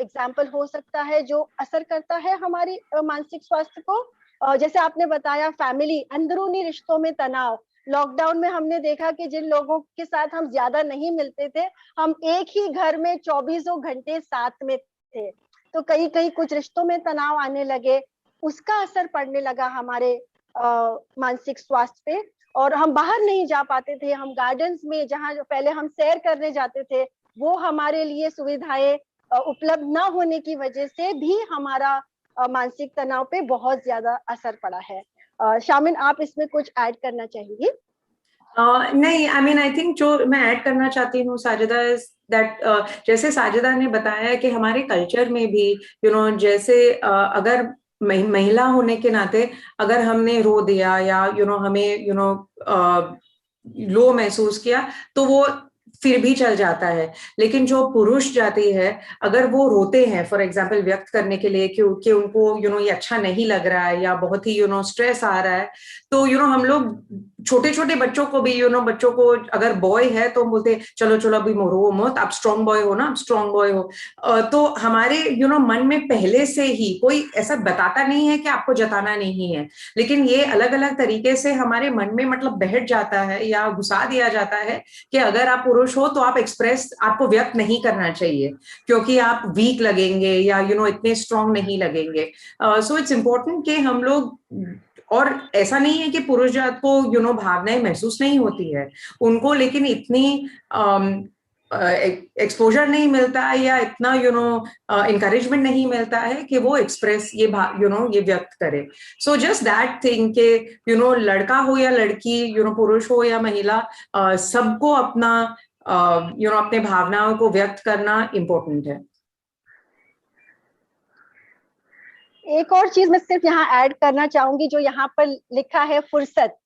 एग्जाम्पल हो सकता है जो असर करता है हमारी मानसिक स्वास्थ्य को। जैसे आपने बताया, फैमिली, अंदरूनी रिश्तों में तनाव। लॉकडाउन में हमने देखा कि जिन लोगों के साथ हम ज्यादा नहीं मिलते थे, हम एक ही घर में 24 घंटे साथ में थे, तो कहीं कहीं कुछ रिश्तों में तनाव आने लगे, उसका असर पड़ने लगा हमारे मानसिक स्वास्थ्य पे। और हम बाहर नहीं जा पाते थे, हम गार्डन्स में जहाँ पहले हम सैर करने जाते थे, वो हमारे लिए सुविधाएं उपलब्ध ना होने की वजह से भी हमारा मानसिक तनाव पे बहुत ज्यादा असर पड़ा है। शामिन, आप इसमें कुछ ऐड करना चाहेंगी? नहीं, आई मीन आई थिंक जो मैं ऐड करना चाहती हूँ साजिदा इज दैट जैसे साजिदा ने बताया कि हमारे कल्चर में भी जैसे अगर महिला होने के नाते अगर हमने रो दिया या हमें लो महसूस किया तो वो फिर भी चल जाता है। लेकिन जो पुरुष जाति है अगर वो रोते हैं फॉर एग्जाम्पल व्यक्त करने के लिए कि उनको ये अच्छा नहीं लग रहा है या बहुत ही स्ट्रेस आ रहा है, तो हम लोग छोटे छोटे बच्चों को भी बच्चों को अगर बॉय है तो बोलते चलो चलो अभी रो मत, आप स्ट्रॉन्ग बॉय हो ना, आप स्ट्रॉन्ग बॉय हो। तो हमारे मन में पहले से ही कोई ऐसा बताता नहीं है कि आपको जताना नहीं है, लेकिन ये अलग अलग तरीके से हमारे मन में मतलब बैठ जाता है या घुसा दिया जाता है कि अगर आप पुरुष हो तो आप एक्सप्रेस आपको व्यक्त नहीं करना चाहिए क्योंकि आप वीक लगेंगे या इतने स्ट्रॉन्ग नहीं लगेंगे। सो इट्स इम्पोर्टेंट कि हम लोग, और ऐसा नहीं है कि पुरुष जात को भावनाएं महसूस नहीं होती है उनको, लेकिन इतनी एक्सपोजर नहीं मिलता है या इतना encouragement नहीं मिलता है कि वो एक्सप्रेस ये ये व्यक्त करे। सो जस्ट दैट थिंग के लड़का हो या लड़की, पुरुष हो या महिला, सबको अपना अपने भावनाओं को व्यक्त करना इम्पोर्टेंट है। एक और चीज मैं सिर्फ यहाँ ऐड करना चाहूंगी, जो यहाँ पर लिखा है फुर्सत।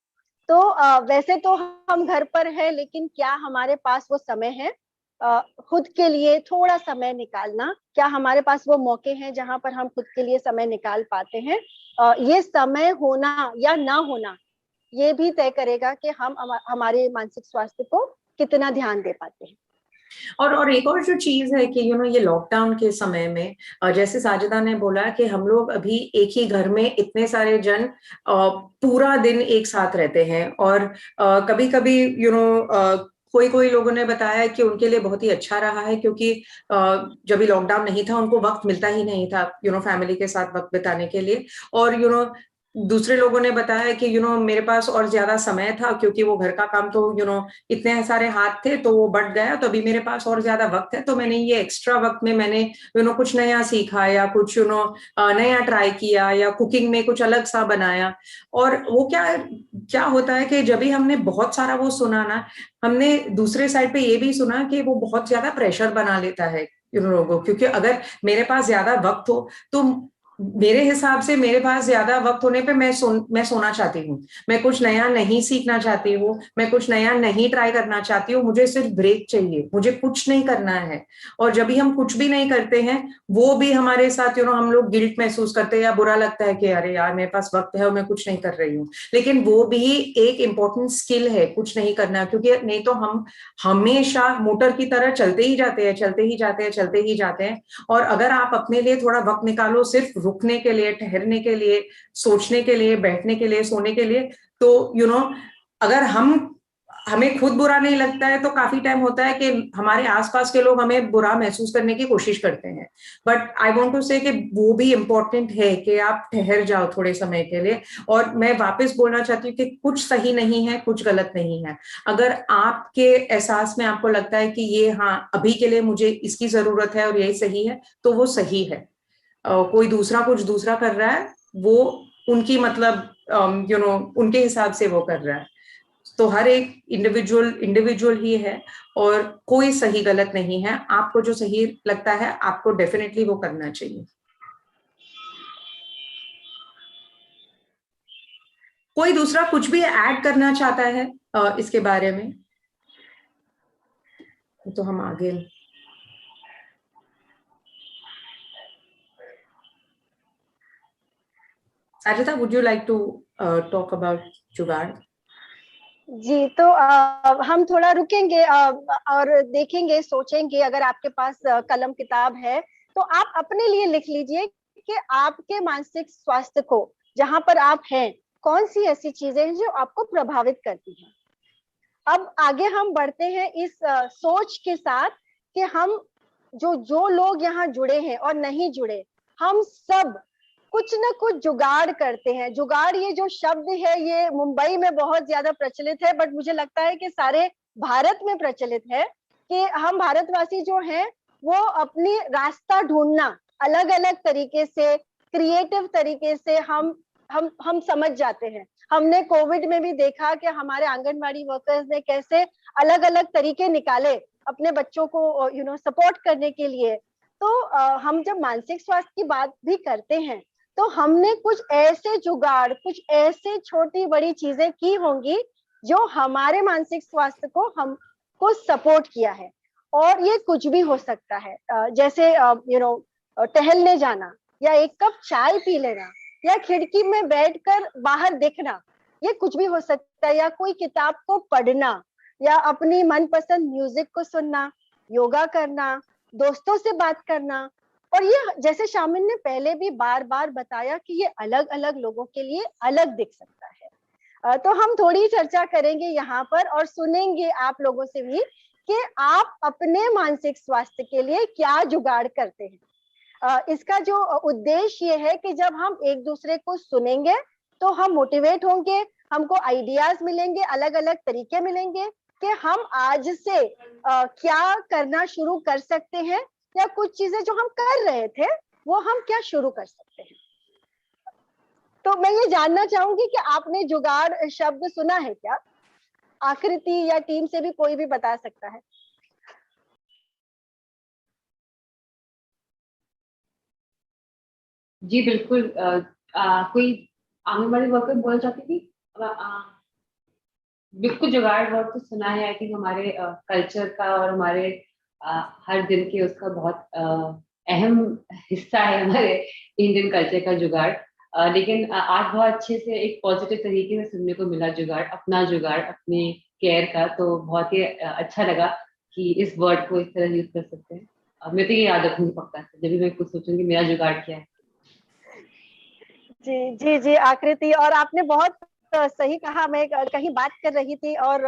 तो वैसे तो हम घर पर हैं, लेकिन क्या हमारे पास वो समय है खुद के लिए थोड़ा समय निकालना? क्या हमारे पास वो मौके हैं जहां पर हम खुद के लिए समय निकाल पाते हैं? ये समय होना या ना होना ये भी तय करेगा कि हम हमारे मानसिक स्वास्थ्य को कितना ध्यान दे पाते हैं। और एक और जो चीज है कि ये लॉकडाउन के समय में जैसे साजिदा ने बोला कि हम लोग अभी एक ही घर में इतने सारे जन पूरा दिन एक साथ रहते हैं, और कभी कभी कोई लोगों ने बताया कि उनके लिए बहुत ही अच्छा रहा है क्योंकि जब भी लॉकडाउन नहीं था उनको वक्त मिलता ही नहीं था फैमिली के साथ वक्त बिताने के लिए। और दूसरे लोगों ने बताया कि मेरे पास और ज्यादा समय था क्योंकि वो घर का काम तो इतने सारे हाथ थे तो वो बढ़ गया, तो अभी मेरे पास और ज्यादा वक्त है तो मैंने ये एक्स्ट्रा वक्त में मैंने कुछ नया सीखा या कुछ नया ट्राई किया या कुकिंग में कुछ अलग सा बनाया। और वो क्या होता है कि जब भी हमने बहुत सारा वो सुना ना, हमने दूसरे साइड पे ये भी सुना कि वो बहुत ज्यादा प्रेशर बना लेता है लोगों, क्योंकि अगर मेरे पास ज्यादा वक्त हो तो मेरे हिसाब से मेरे पास ज्यादा वक्त होने पे मैं सोना चाहती हूँ, मैं कुछ नया नहीं सीखना चाहती हूँ, मैं कुछ नया नहीं ट्राई करना चाहती हूँ, मुझे सिर्फ ब्रेक चाहिए, मुझे कुछ नहीं करना है। और जब भी हम कुछ भी नहीं करते हैं वो भी हमारे साथ हम लोग गिल्ट महसूस करते हैं या बुरा लगता है कि अरे यार मेरे पास वक्त है और मैं कुछ नहीं कर रही हूँ। लेकिन वो भी एक इम्पोर्टेंट स्किल है कुछ नहीं करना, क्योंकि नहीं तो हम हमेशा मोटर की तरह चलते ही जाते हैं, चलते ही जाते हैं, चलते ही जाते हैं। और अगर आप अपने लिए थोड़ा वक्त निकालो सिर्फ रुकने के लिए, ठहरने के लिए, सोचने के लिए, बैठने के लिए, सोने के लिए, तो अगर हमें खुद बुरा नहीं लगता है तो काफी टाइम होता है कि हमारे आसपास के लोग हमें बुरा महसूस करने की कोशिश करते हैं। बट आई वांट टू से कि वो भी इम्पोर्टेंट है कि आप ठहर जाओ थोड़े समय के लिए। और मैं वापस बोलना चाहती हूँ कि कुछ सही नहीं है, कुछ गलत नहीं है। अगर आपके एहसास में आपको लगता है कि ये हाँ अभी के लिए मुझे इसकी जरूरत है और यही सही है तो वो सही है। कोई दूसरा कुछ दूसरा कर रहा है वो उनकी मतलब उनके हिसाब से वो कर रहा है। तो हर एक इंडिविजुअल ही है और कोई सही गलत नहीं है। आपको जो सही लगता है आपको डेफिनेटली वो करना चाहिए। कोई दूसरा कुछ भी ऐड करना चाहता है इसके बारे में तो हम आगे। Sajida, would you like to talk about जुगाड़? जी, तो हम थोड़ा रुकेंगे और देखेंगे, सोचेंगे। अगर आपके पास कलम किताब है तो आप अपने लिए लिख लीजिए कि आपके मानसिक स्वास्थ्य को जहां पर आप हैं कौन सी ऐसी चीजें हैं जो आपको प्रभावित करती हैं। अब आगे हम बढ़ते हैं इस सोच के साथ कि हम जो लोग यहाँ जुड़े हैं और नहीं जुड़े, हम सब कुछ न कुछ जुगाड़ करते हैं। जुगाड़ ये जो शब्द है ये मुंबई में बहुत ज्यादा प्रचलित है, बट मुझे लगता है कि सारे भारत में प्रचलित है कि हम भारतवासी जो हैं वो अपनी रास्ता ढूंढना अलग अलग तरीके से क्रिएटिव तरीके से हम समझ जाते हैं। हमने कोविड में भी देखा कि हमारे आंगनबाड़ी वर्कर्स ने कैसे अलग अलग तरीके निकाले अपने बच्चों को सपोर्ट करने के लिए। तो हम जब मानसिक स्वास्थ्य की बात भी करते हैं तो हमने कुछ ऐसे जुगाड़, कुछ ऐसे छोटी बड़ी चीजें की होंगी जो हमारे मानसिक स्वास्थ्य को हमको सपोर्ट किया है। और ये कुछ भी हो सकता है, जैसे टहलने जाना, या एक कप चाय पी लेना, या खिड़की में बैठकर बाहर देखना, ये कुछ भी हो सकता है। या कोई किताब को पढ़ना, या अपनी मनपसंद म्यूजिक को सुनना, योगा करना, दोस्तों से बात करना। और ये जैसे शामिन ने पहले भी बार बार बताया कि ये अलग अलग लोगों के लिए अलग दिख सकता है। तो हम थोड़ी चर्चा करेंगे यहाँ पर और सुनेंगे आप लोगों से भी कि आप अपने मानसिक स्वास्थ्य के लिए क्या जुगाड़ करते हैं। इसका जो उद्देश्य ये है कि जब हम एक दूसरे को सुनेंगे तो हम मोटिवेट होंगे, हमको आइडियाज मिलेंगे, अलग अलग तरीके मिलेंगे कि हम आज से क्या करना शुरू कर सकते हैं, या कुछ चीजें जो हम कर रहे थे वो हम क्या शुरू कर सकते हैं। तो मैं ये जानना चाहूंगी कि आपने जुगाड़ शब्द सुना है क्या? आकृति या टीम से भी कोई भी बता सकता है। जी बिल्कुल। कोई आंगनबाड़ी वर्कर बोलना चाहती थी? बिल्कुल, जुगाड़ वर्ड तो सुना है। आई थिंक हमारे कल्चर का और हमारे हर दिन के उसका बहुत अहम हिस्सा है हमारे इंडियन कल्चर का जुगाड़। लेकिन आज बहुत अच्छे से एक पॉजिटिव तरीके से सुनने को मिला जुगाड़, अपना जुगाड़, अपने केयर का। तो बहुत ही अच्छा लगा कि इस वर्ड को इस तरह यूज कर सकते हैं। मैं तो ये याद रखूंगी पक्का, जब भी मैं कुछ सोचूंगी मेरा जुगाड़ क्या है। जी जी जी आकृति, और आपने बहुत सही कहा। मैं कहीं बात कर रही थी और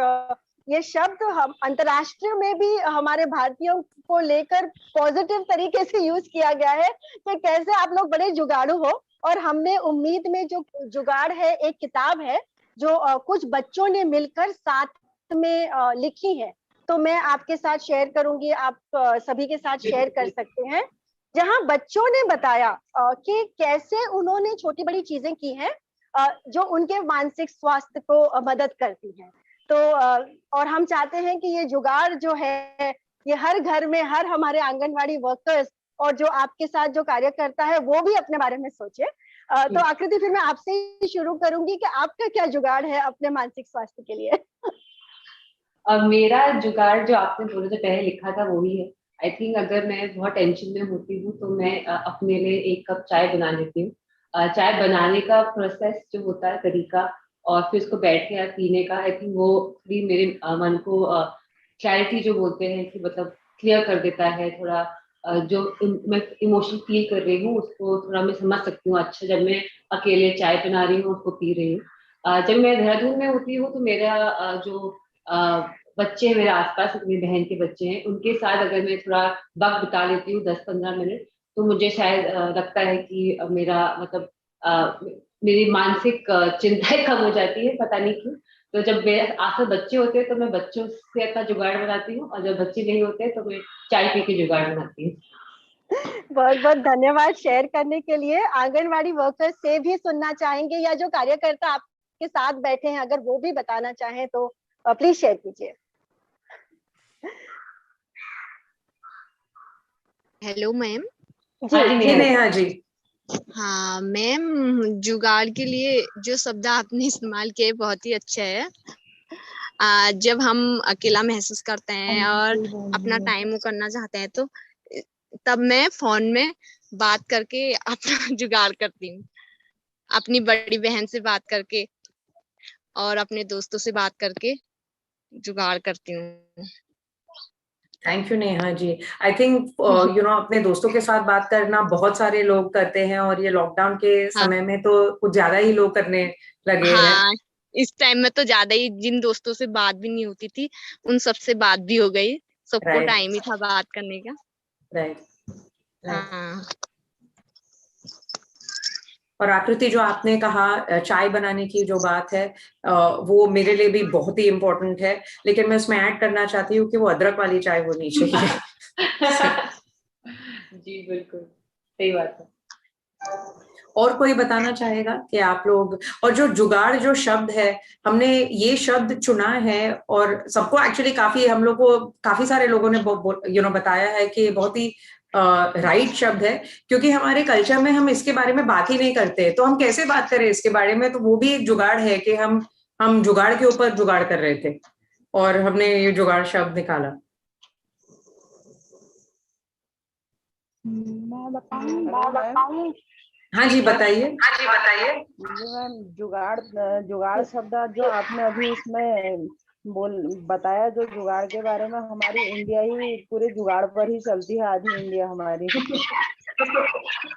ये शब्द हम अंतर्राष्ट्रीय में भी हमारे भारतीयों को लेकर पॉजिटिव तरीके से यूज किया गया है कि कैसे आप लोग बड़े जुगाड़ू हो। और हमने उम्मीद में जो जुगाड़ है, एक किताब है जो कुछ बच्चों ने मिलकर साथ में लिखी है, तो मैं आपके साथ शेयर करूंगी, आप सभी के साथ शेयर कर सकते हैं, जहां बच्चों ने बताया कि कैसे उन्होंने छोटी बड़ी चीजें की हैं जो उनके मानसिक स्वास्थ्य को मदद करती हैं। तो और हम चाहते हैं कि ये जुगाड़ जो है ये हर घर में, हर हमारे आंगनवाड़ी वर्कर्स और जो आपके साथ जो कार्य करता है वो भी अपने बारे में सोचे। तो आकृति, फिर मैं आपसे ही शुरू करूंगी कि आपका क्या जुगाड़ है अपने मानसिक स्वास्थ्य के लिए? मेरा जुगाड़ जो आपने थोड़े से पहले लिखा था वो ही है। आई थिंक अगर मैं बहुत टेंशन में होती हूँ तो मैं अपने लिए एक कप चाय बना लेती हूँ। चाय बनाने का प्रोसेस जो होता है, तरीका, और फिर उसको बैठ के पीने का, आई थिंक वो भी मेरे मन को क्लैरिटी जो बोलते हैं कि मतलब क्लियर कर देता है। थोड़ा जो मैं इमोशन फील कर रही हूँ उसको थोड़ा मैं समझ सकती हूँ अच्छा, जब मैं अकेले चाय बना रही हूँ उसको पी रही हूँ। जब मैं देहरादून में होती हूँ तो मेरा जो बच्चे मेरे आसपास, मेरी बहन के बच्चे हैं, उनके साथ अगर मैं थोड़ा वक्त बिता लेती हूँ 10-15 मिनट, तो मुझे शायद लगता है कि मेरा मतलब मेरी मानसिक चिंताएं कम हो जाती है, पता नहीं क्यों। तो जब मेरे आसपास बच्चे होते हैं तो मैं बच्चों से अपना जुगाड़ बनाती हूँ, और जब बच्चे नहीं होते तो मैं चाय पी के जुगाड़ बनाती हूँ। बहुत बहुत धन्यवाद शेयर करने के लिए। आंगनवाड़ी वर्कर्स से भी सुनना चाहेंगे, या जो कार्यकर्ता आपके साथ बैठे हैं अगर वो भी बताना चाहें तो प्लीज शेयर कीजिए। Hello ma'am. जी नेहा जी। हाँ मैम, जुगाड़ के लिए जो शब्द आपने इस्तेमाल किए बहुत ही अच्छा है। जब हम अकेला महसूस करते हैं और अपना टाइम करना चाहते हैं तो तब मैं फोन में बात करके अपना जुगाड़ करती हूँ, अपनी बड़ी बहन से बात करके और अपने दोस्तों से बात करके जुगाड़ करती हूँ। Thank you Neha ji. I think अपने दोस्तों के साथ बात करना बहुत सारे लोग करते हैं, और ये लॉकडाउन के समय में तो कुछ ज्यादा ही लोग करने लगे हैं। इस टाइम में तो ज्यादा ही, जिन दोस्तों से बात भी नहीं होती थी उन सबसे बात भी हो गई, सबको टाइम ही था बात करने का। राइट। और आकृति, जो आपने कहा चाय बनाने की जो बात है, वो मेरे लिए भी बहुत ही इम्पोर्टेंट है, लेकिन मैं उसमें ऐड करना चाहती हूँ कि वो अदरक वाली चाय होनी चाहिए। जी बिल्कुल, सही बात है। और कोई बताना चाहेगा कि आप लोग, और जो जुगाड़ जो शब्द है, हमने ये शब्द चुना है और सबको एक्चुअली काफी, हम लोग को काफी सारे लोगों ने बताया है कि बहुत ही राइट शब्द है, क्योंकि हमारे कल्चर में हम इसके बारे में बात ही नहीं करते, तो हम कैसे बात करें इसके बारे में। तो वो भी एक जुगाड़ है कि हम जुगाड़ के ऊपर जुगाड़ कर रहे थे और हमने ये जुगाड़ शब्द निकाला। मैं बताऊं? हाँ जी बताइए। जी मैम, जुगाड़ शब्द जो आपने अभी इसमें बताया, जो जुगाड़ के बारे में, हमारी इंडिया ही पूरे जुगाड़ पर ही चलती है, आधी इंडिया हमारी।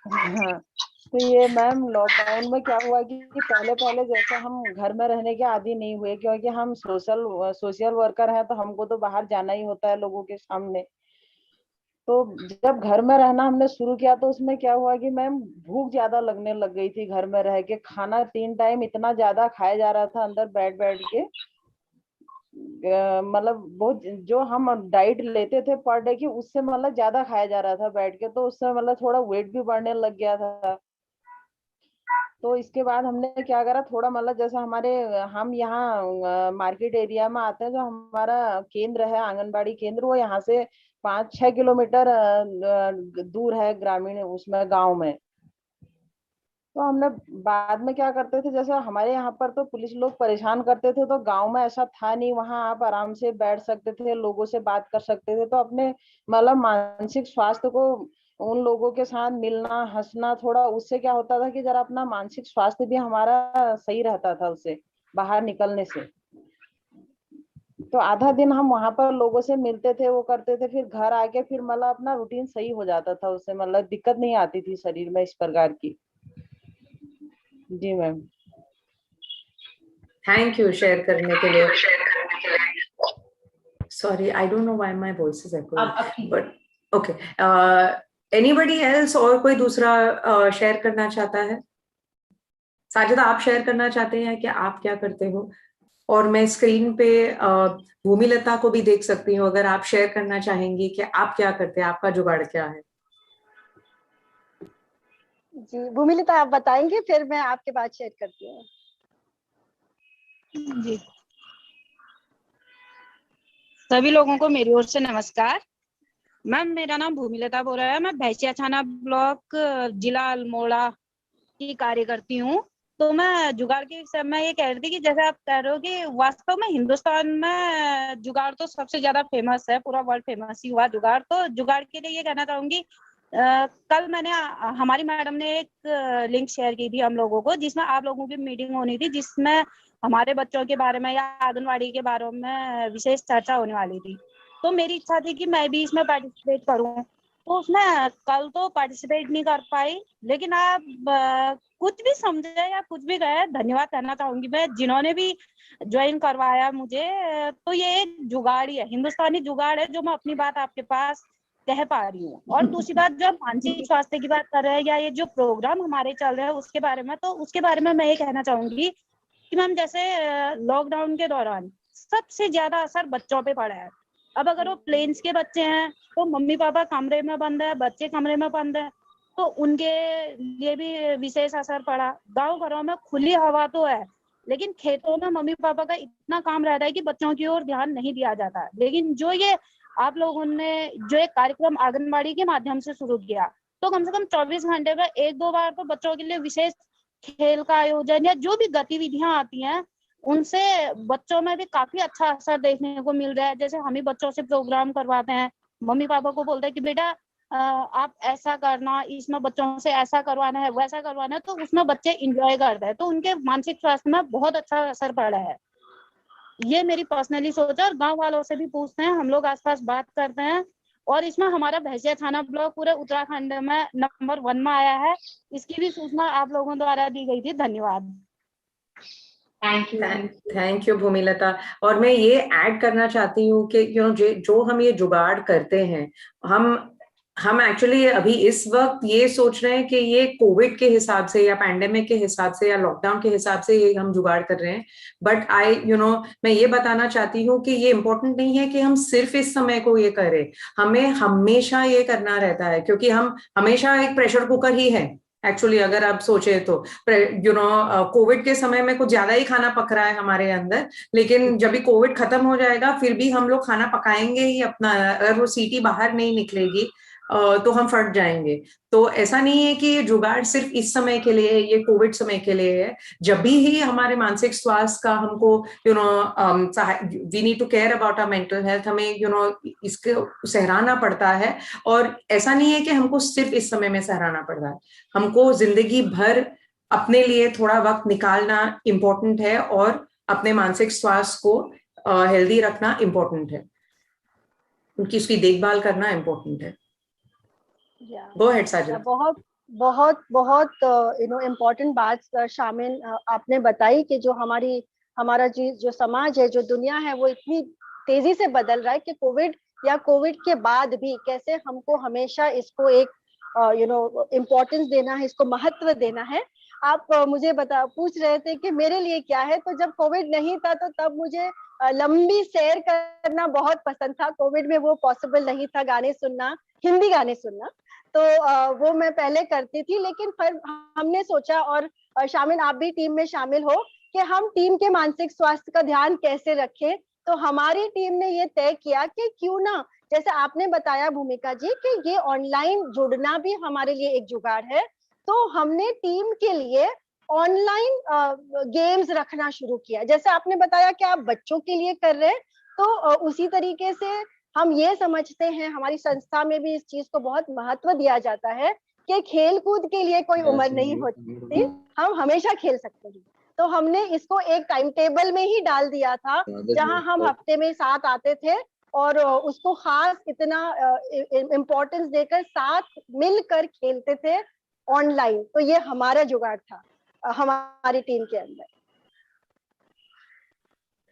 हाँ, तो ये मैम लॉकडाउन में क्या हुआ कि पहले जैसे हम घर में रहने के आदी नहीं हुए, क्योंकि हम सोशल वर्कर हैं, तो हमको तो बाहर जाना ही होता है लोगों के सामने। तो जब घर में रहना हमने शुरू किया, तो उसमें क्या हुआ कि मैम भूख ज्यादा लगने लग गई थी। घर में रह के खाना 3 टाइम इतना ज्यादा खाया जा रहा था अंदर बैठ के, मतलब बहुत जो हम डाइट लेते थे पर डे की, उससे मतलब ज्यादा खाया जा रहा था बैठ के, तो उससे मतलब थोड़ा वेट भी बढ़ने लग गया था। तो इसके बाद हमने क्या करा, थोड़ा मतलब जैसे हम यहाँ मार्केट एरिया में आते हैं, जो हमारा केंद्र है, आंगनबाड़ी केंद्र, वो यहाँ से 5-6 किलोमीटर दूर है, ग्रामीण उसमें गांव में। तो हमने बाद में क्या करते थे, जैसे हमारे यहाँ पर तो पुलिस लोग परेशान करते थे, तो गांव में ऐसा था नहीं, वहां आप आराम से बैठ सकते थे, लोगों से बात कर सकते थे। तो अपने मतलब मानसिक स्वास्थ्य को, उन लोगों के साथ मिलना, हंसना, थोड़ा उससे क्या होता था कि जरा अपना मानसिक स्वास्थ्य भी हमारा सही रहता था उससे बाहर निकलने से। तो आधा दिन हम वहां पर लोगों से मिलते थे, वो करते थे, फिर घर आके फिर मतलब अपना रूटीन सही हो जाता था, उससे मतलब दिक्कत नहीं आती थी शरीर में इस प्रकार की। जी मैम, थैंक यू शेयर करने के लिए। Sorry, I don't know why my voice is echoing, but okay. Anybody else, और कोई दूसरा शेयर करना चाहता है? साजिदा, आप शेयर करना चाहते हैं कि आप क्या करते हो? और मैं स्क्रीन पे भूमिलता को भी देख सकती हूँ, अगर आप शेयर करना चाहेंगी कि आप क्या करते हैं, आपका जुगाड़ क्या है। जी भूमिलता, आप बताएंगे, फिर मैं आपके बाद शेयर करती हूँ। जी, सभी लोगों को मेरी ओर से नमस्कार। मैम, मेरा नाम भूमिलता बोल रहा है, मैं भैंसिया थाना ब्लॉक जिला अल्मोड़ा की कार्य करती हूँ। तो मैं जुगाड़ के विषय में ये कह रही थी कि जैसे आप कह रहे हो कि वास्तव में हिंदुस्तान में जुगाड़ तो सबसे ज्यादा फेमस है, पूरा वर्ल्ड फेमस ही हुआ जुगाड़। तो जुगाड़ के लिए ये कहना चाहूंगी, कल मैंने हमारी मैडम ने एक लिंक शेयर की थी हम लोगों को, जिसमें आप लोगों की मीटिंग होनी थी, जिसमें हमारे बच्चों के बारे में या आंगनवाड़ी के बारे में विशेष चर्चा होने वाली थी। तो मेरी इच्छा थी कि मैं भी इसमें पार्टिसिपेट करूं। तो उसमें कल तो पार्टिसिपेट नहीं कर पाई, लेकिन आप कुछ भी समझे या कुछ भी कहे, धन्यवाद कहना चाहूंगी मैं, जिन्होंने भी ज्वाइन करवाया मुझे। तो ये एक जुगाड़ ही है, हिंदुस्तानी जुगाड़ है, जो मैं अपनी बात आपके पास कह पा रही हूँ। और दूसरी बात, जो मानसिक स्वास्थ्य की बात कर रहे हैं या ये जो प्रोग्राम हमारे चल रहे हैं उसके बारे में, तो उसके बारे में मैं ये कहना चाहूंगी कि मैम, जैसे लॉकडाउन के दौरान सबसे ज्यादा असर बच्चों पे पड़ा है। अब अगर वो प्लेन्स के बच्चे हैं, तो मम्मी पापा कमरे में बंद है, बच्चे कमरे में बंद है, तो उनके लिए भी विशेष असर पड़ा। गांव घरों में खुली हवा तो है, लेकिन खेतों में मम्मी पापा का इतना काम रहता है कि बच्चों की ओर ध्यान नहीं दिया जाता। लेकिन जो ये आप लोगों ने जो एक कार्यक्रम आंगनबाड़ी के माध्यम से शुरू किया, तो कम से कम 24 घंटे में 1-2 बार तो बच्चों के लिए विशेष खेल का आयोजन या जो भी गतिविधियां आती हैं, उनसे बच्चों में भी काफी अच्छा असर देखने को मिल रहा है। जैसे हम ही बच्चों से प्रोग्राम करवाते हैं, मम्मी पापा को बोलते हैं कि बेटा आप ऐसा करना, इसमें बच्चों से ऐसा करवाना है, वैसा करवाना है, तो उसमें बच्चे इंजॉय करते हैं, तो उनके मानसिक स्वास्थ्य में बहुत अच्छा असर पड़ा है। ये मेरी पर्सनली सोच है, और गांव वालों से भी पूछते हैं, हम लोग आसपास बात करते हैं, और इसमें हमारा भैंसिया थाना ब्लॉक पूरे उत्तराखंड में नंबर 1 में आया है। इसकी भी सूचना आप लोगों द्वारा दी गई थी। धन्यवाद। Thank you Bhumilata. और मैं ये ऐड करना चाहती हूँ कि जो हम ये जुगाड़ करते हैं, हम एक्चुअली अभी इस वक्त ये सोच रहे हैं कि ये कोविड के हिसाब से या पैंडेमिक के हिसाब से या लॉकडाउन के हिसाब से ये हम जुगाड़ कर रहे हैं। बट मैं ये बताना चाहती हूँ कि ये इम्पोर्टेंट नहीं है कि हम सिर्फ इस समय को ये करें, हमें हमेशा ये करना रहता है, क्योंकि हम हमेशा एक प्रेशर कुकर ही है एक्चुअली अगर आप सोचे तो कोविड के समय में कुछ ज्यादा ही खाना पक रहा है हमारे अंदर, लेकिन जब भी कोविड खत्म हो जाएगा फिर भी हम लोग खाना पकाएंगे ही अपना, अगर वो सीटी बाहर नहीं निकलेगी तो हम फट जाएंगे। तो ऐसा नहीं है कि ये जुगाड़ सिर्फ इस समय के लिए, ये कोविड समय के लिए है। जब भी हमारे मानसिक स्वास्थ्य का हमको we need to care about our mental health, हमें इसको सहराना पड़ता है। और ऐसा नहीं है कि हमको सिर्फ इस समय में सहराना पड़ता है, हमको जिंदगी भर अपने लिए थोड़ा वक्त निकालना इम्पोर्टेंट है और अपने मानसिक स्वास्थ्य को हेल्दी रखना इम्पोर्टेंट है, उनकी उसकी देखभाल करना इम्पोर्टेंट है। Go ahead, Sajida. बहुत बहुत बहुत इम्पोर्टेंट बात शामिल आपने बताई कि जो हमारा जो समाज है, जो दुनिया है, वो इतनी तेजी से बदल रहा है कि कोविड या कोविड के बाद भी कैसे हमको हमेशा इसको एक इम्पोर्टेंस देना है, इसको महत्व देना है। आप मुझे पूछ रहे थे कि मेरे लिए क्या है, तो जब कोविड नहीं था तो तब मुझे लंबी सैर करना बहुत पसंद था। कोविड में वो पॉसिबल नहीं था, गाने सुनना, हिंदी गाने सुनना, तो वो मैं पहले करती थी। लेकिन फिर हमने सोचा, और शामिल आप भी टीम में शामिल हो, कि हम टीम के मानसिक स्वास्थ्य का ध्यान कैसे रखें। तो हमारी टीम ने ये तय किया कि क्यों ना, जैसे आपने बताया भूमिका जी कि ये ऑनलाइन जुड़ना भी हमारे लिए एक जुगाड़ है, तो हमने टीम के लिए ऑनलाइन गेम्स रखना शुरू किया। जैसे आपने बताया कि आप बच्चों के लिए कर रहे हैं, तो उसी तरीके से हम ये समझते हैं, हमारी संस्था में भी इस चीज को बहुत महत्व दिया जाता है कि खेल कूद के लिए कोई उम्र नहीं होती, हम हमेशा खेल सकते हैं। तो हमने इसको एक टाइम टेबल में ही डाल दिया था, जहां हम हफ्ते में साथ आते थे और उसको खास इतना इम्पोर्टेंस देकर साथ मिलकर खेलते थे ऑनलाइन। तो ये हमारा जुगाड़ था हमारी टीम के अंदर।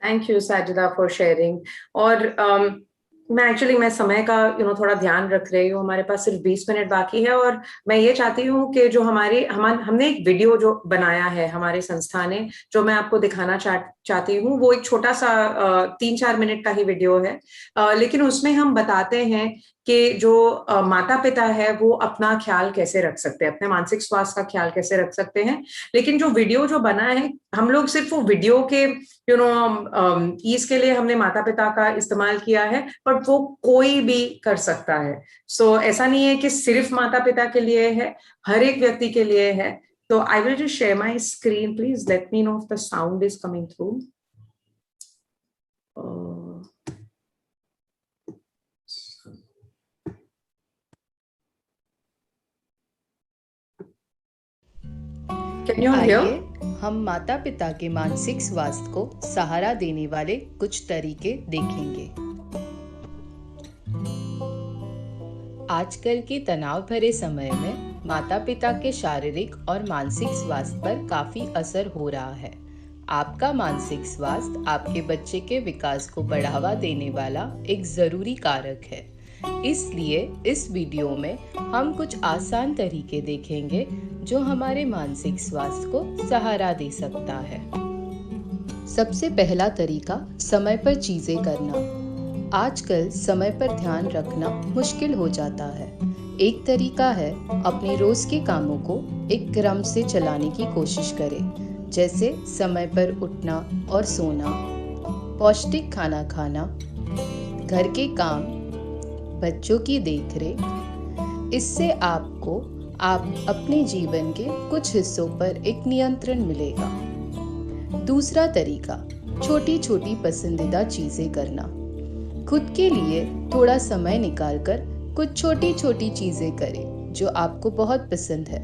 Thank you Sajida for sharing. और मैं समय का थोड़ा ध्यान रख रही हूँ, हमारे पास सिर्फ 20 मिनट बाकी है, और मैं ये चाहती हूँ कि जो हमने एक वीडियो जो बनाया है हमारे संस्था ने, जो मैं आपको दिखाना चाहती हूँ, वो एक छोटा सा 3-4 मिनट का ही वीडियो है, लेकिन उसमें हम बताते हैं कि जो माता पिता है वो अपना ख्याल कैसे रख सकते हैं, अपने मानसिक स्वास्थ्य का ख्याल कैसे रख सकते हैं। लेकिन जो वीडियो जो बना है, हम लोग सिर्फ वो वीडियो के ईज के लिए हमने माता पिता का इस्तेमाल किया है, पर वो कोई भी कर सकता है। सो ऐसा नहीं है कि सिर्फ माता पिता के लिए है, हर एक व्यक्ति के लिए है। तो I will just share my screen, please let me know if the sound is coming through. Can you all hear? आइए हम माता पिता के मानसिक स्वास्थ्य को सहारा देने वाले कुछ तरीके देखेंगे। आजकल के तनाव भरे समय में माता पिता के शारीरिक और मानसिक स्वास्थ्य पर काफी असर हो रहा है। आपका मानसिक स्वास्थ्य आपके बच्चे के विकास को बढ़ावा देने वाला एक जरूरी कारक है। इसलिए इस वीडियो में हम कुछ आसान तरीके देखेंगे जो हमारे मानसिक स्वास्थ्य को सहारा दे सकता है। सबसे पहला तरीका समय पर चीजें करना। आजकल समय पर ध्यान रखना मुश्किल हो जाता है। एक तरीका है अपने रोज के कामों को एक क्रम से चलाने की कोशिश करें, जैसे समय पर उठना और सोना, पौष्टिक खाना खाना, घर के काम, बच्चों की देखरेख। इससे आपको अपने जीवन के कुछ हिस्सों पर एक नियंत्रण मिलेगा। दूसरा तरीका, छोटी छोटी पसंदीदा चीजें करना। खुद के लिए थोड़ा समय निकालकर कुछ छोटी छोटी चीजें करें जो आपको बहुत पसंद है,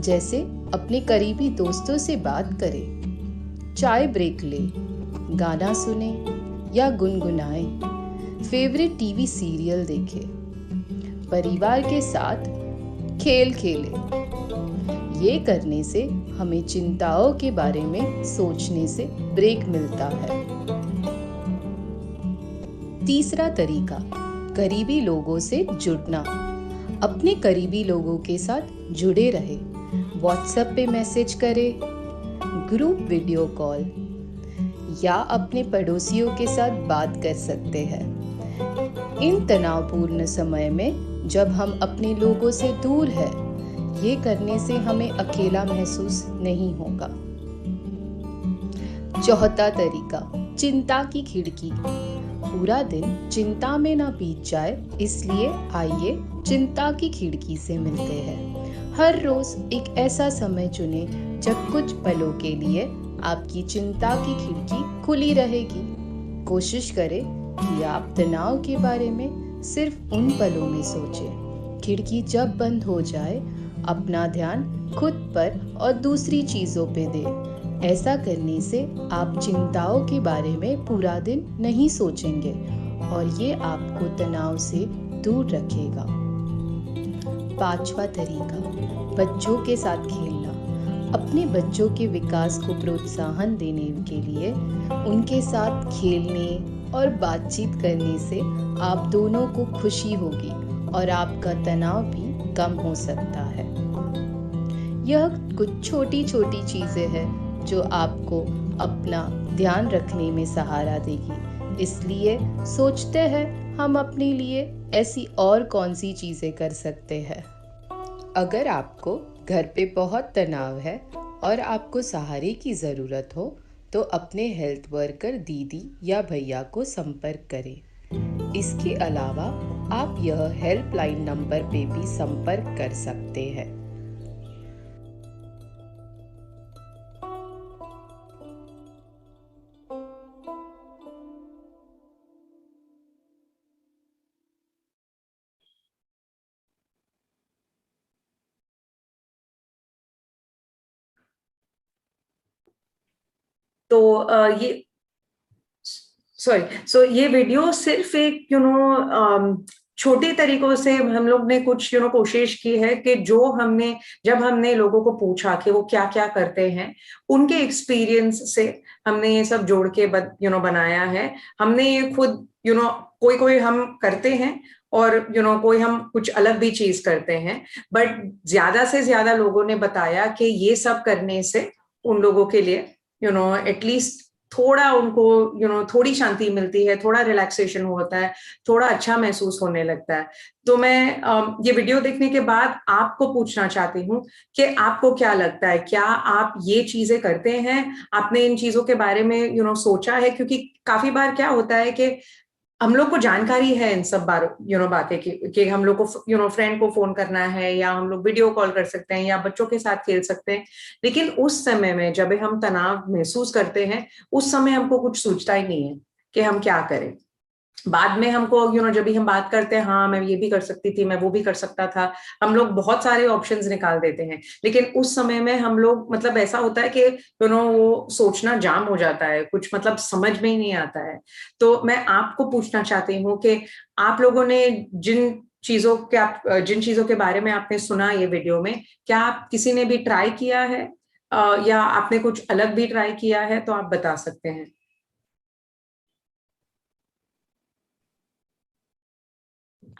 जैसे अपने करीबी दोस्तों से बात करें, चाय ब्रेक ले, गाना सुने या गुनगुनाएं, फेवरेट टीवी सीरियल देखें, परिवार के साथ खेल खेलें। ये करने से हमें चिंताओं के बारे में सोचने से ब्रेक मिलता है। तीसरा तरीका, करीबी लोगों से जुड़ना। अपने करीबी लोगों के साथ जुड़े रहे। व्हाट्सएप पे मैसेज करें, ग्रुप वीडियो कॉल या अपने पड़ोसियों के साथ बात कर सकते हैं। इन तनावपूर्ण समय में जब हम अपने लोगों से दूर हैं, ये करने से हमें अकेला महसूस नहीं होगा। चौथा तरीका, चिंता की खिड़की। पूरा दिन चिंता में ना बीत जाए, इसलिए आइए चिंता की खिड़की से मिलते हैं। हर रोज एक ऐसा समय चुने जब कुछ पलों के लिए आपकी चिंता की खिड़की खुली रहेगी। कोशिश करें कि आप तनाव के बारे में सिर्फ उन पलों में सोचें। खिड़की जब बंद हो जाए, अपना ध्यान खुद पर और दूसरी चीज़ों पे दें। ऐसा करने से आप चिंताओं के बारे में पूरा दिन नहीं सोचेंगे और ये आपको तनाव से दूर रखेगा। पांचवा तरीका, बच्चों के साथ खेलना। अपने बच्चों के विकास को प्रोत्साहन देने के लिए उनके साथ खेलने और बातचीत करने से आप दोनों को खुशी होगी और आपका तनाव भी कम हो सकता है। यह कुछ छोटी छोटी चीज़ें हैं जो आपको अपना ध्यान रखने में सहारा देगी। इसलिए सोचते हैं हम अपने लिए ऐसी और कौन सी चीज़ें कर सकते हैं। अगर आपको घर पे बहुत तनाव है और आपको सहारे की ज़रूरत हो तो अपने हेल्थ वर्कर दीदी या भैया को संपर्क करें। इसके अलावा आप यह हेल्पलाइन नंबर पे भी संपर्क कर सकते हैं। तो ये वीडियो सिर्फ एक छोटे तरीकों से हम लोग ने कुछ कोशिश की है कि जब हमने लोगों को पूछा कि वो क्या क्या करते हैं, उनके एक्सपीरियंस से हमने ये सब जोड़ के बनाया है। हमने ये खुद कोई हम करते हैं और कोई हम कुछ अलग भी चीज करते हैं, बट ज्यादा से ज्यादा लोगों ने बताया कि ये सब करने से उन लोगों के लिए एटलीस्ट थोड़ा उनको थोड़ी शांति मिलती है, थोड़ा रिलैक्सेशन होता है, थोड़ा अच्छा महसूस होने लगता है। तो मैं ये वीडियो देखने के बाद आपको पूछना चाहती हूँ कि आपको क्या लगता है, क्या आप ये चीजें करते हैं? आपने इन चीजों के बारे में सोचा है? क्योंकि काफी बार क्या होता है कि हम लोग को जानकारी है इन सब बातें कि हम लोग को फ्रेंड को फोन करना है या हम लोग वीडियो कॉल कर सकते हैं या बच्चों के साथ खेल सकते हैं, लेकिन उस समय में जब हम तनाव महसूस करते हैं, उस समय हमको कुछ सूझता ही नहीं है कि हम क्या करें। बाद में हमको जब भी हम बात करते हैं, हाँ मैं ये भी कर सकती थी, मैं वो भी कर सकता था, हम लोग बहुत सारे ऑप्शंस निकाल देते हैं, लेकिन उस समय में हम लोग ऐसा होता है कि वो सोचना जाम हो जाता है, कुछ समझ में ही नहीं आता है। तो मैं आपको पूछना चाहती हूँ कि आप लोगों ने जिन चीजों के बारे में आपने सुना ये वीडियो में, क्या आप किसी ने भी ट्राई किया है या आपने कुछ अलग भी ट्राई किया है? तो आप बता सकते हैं।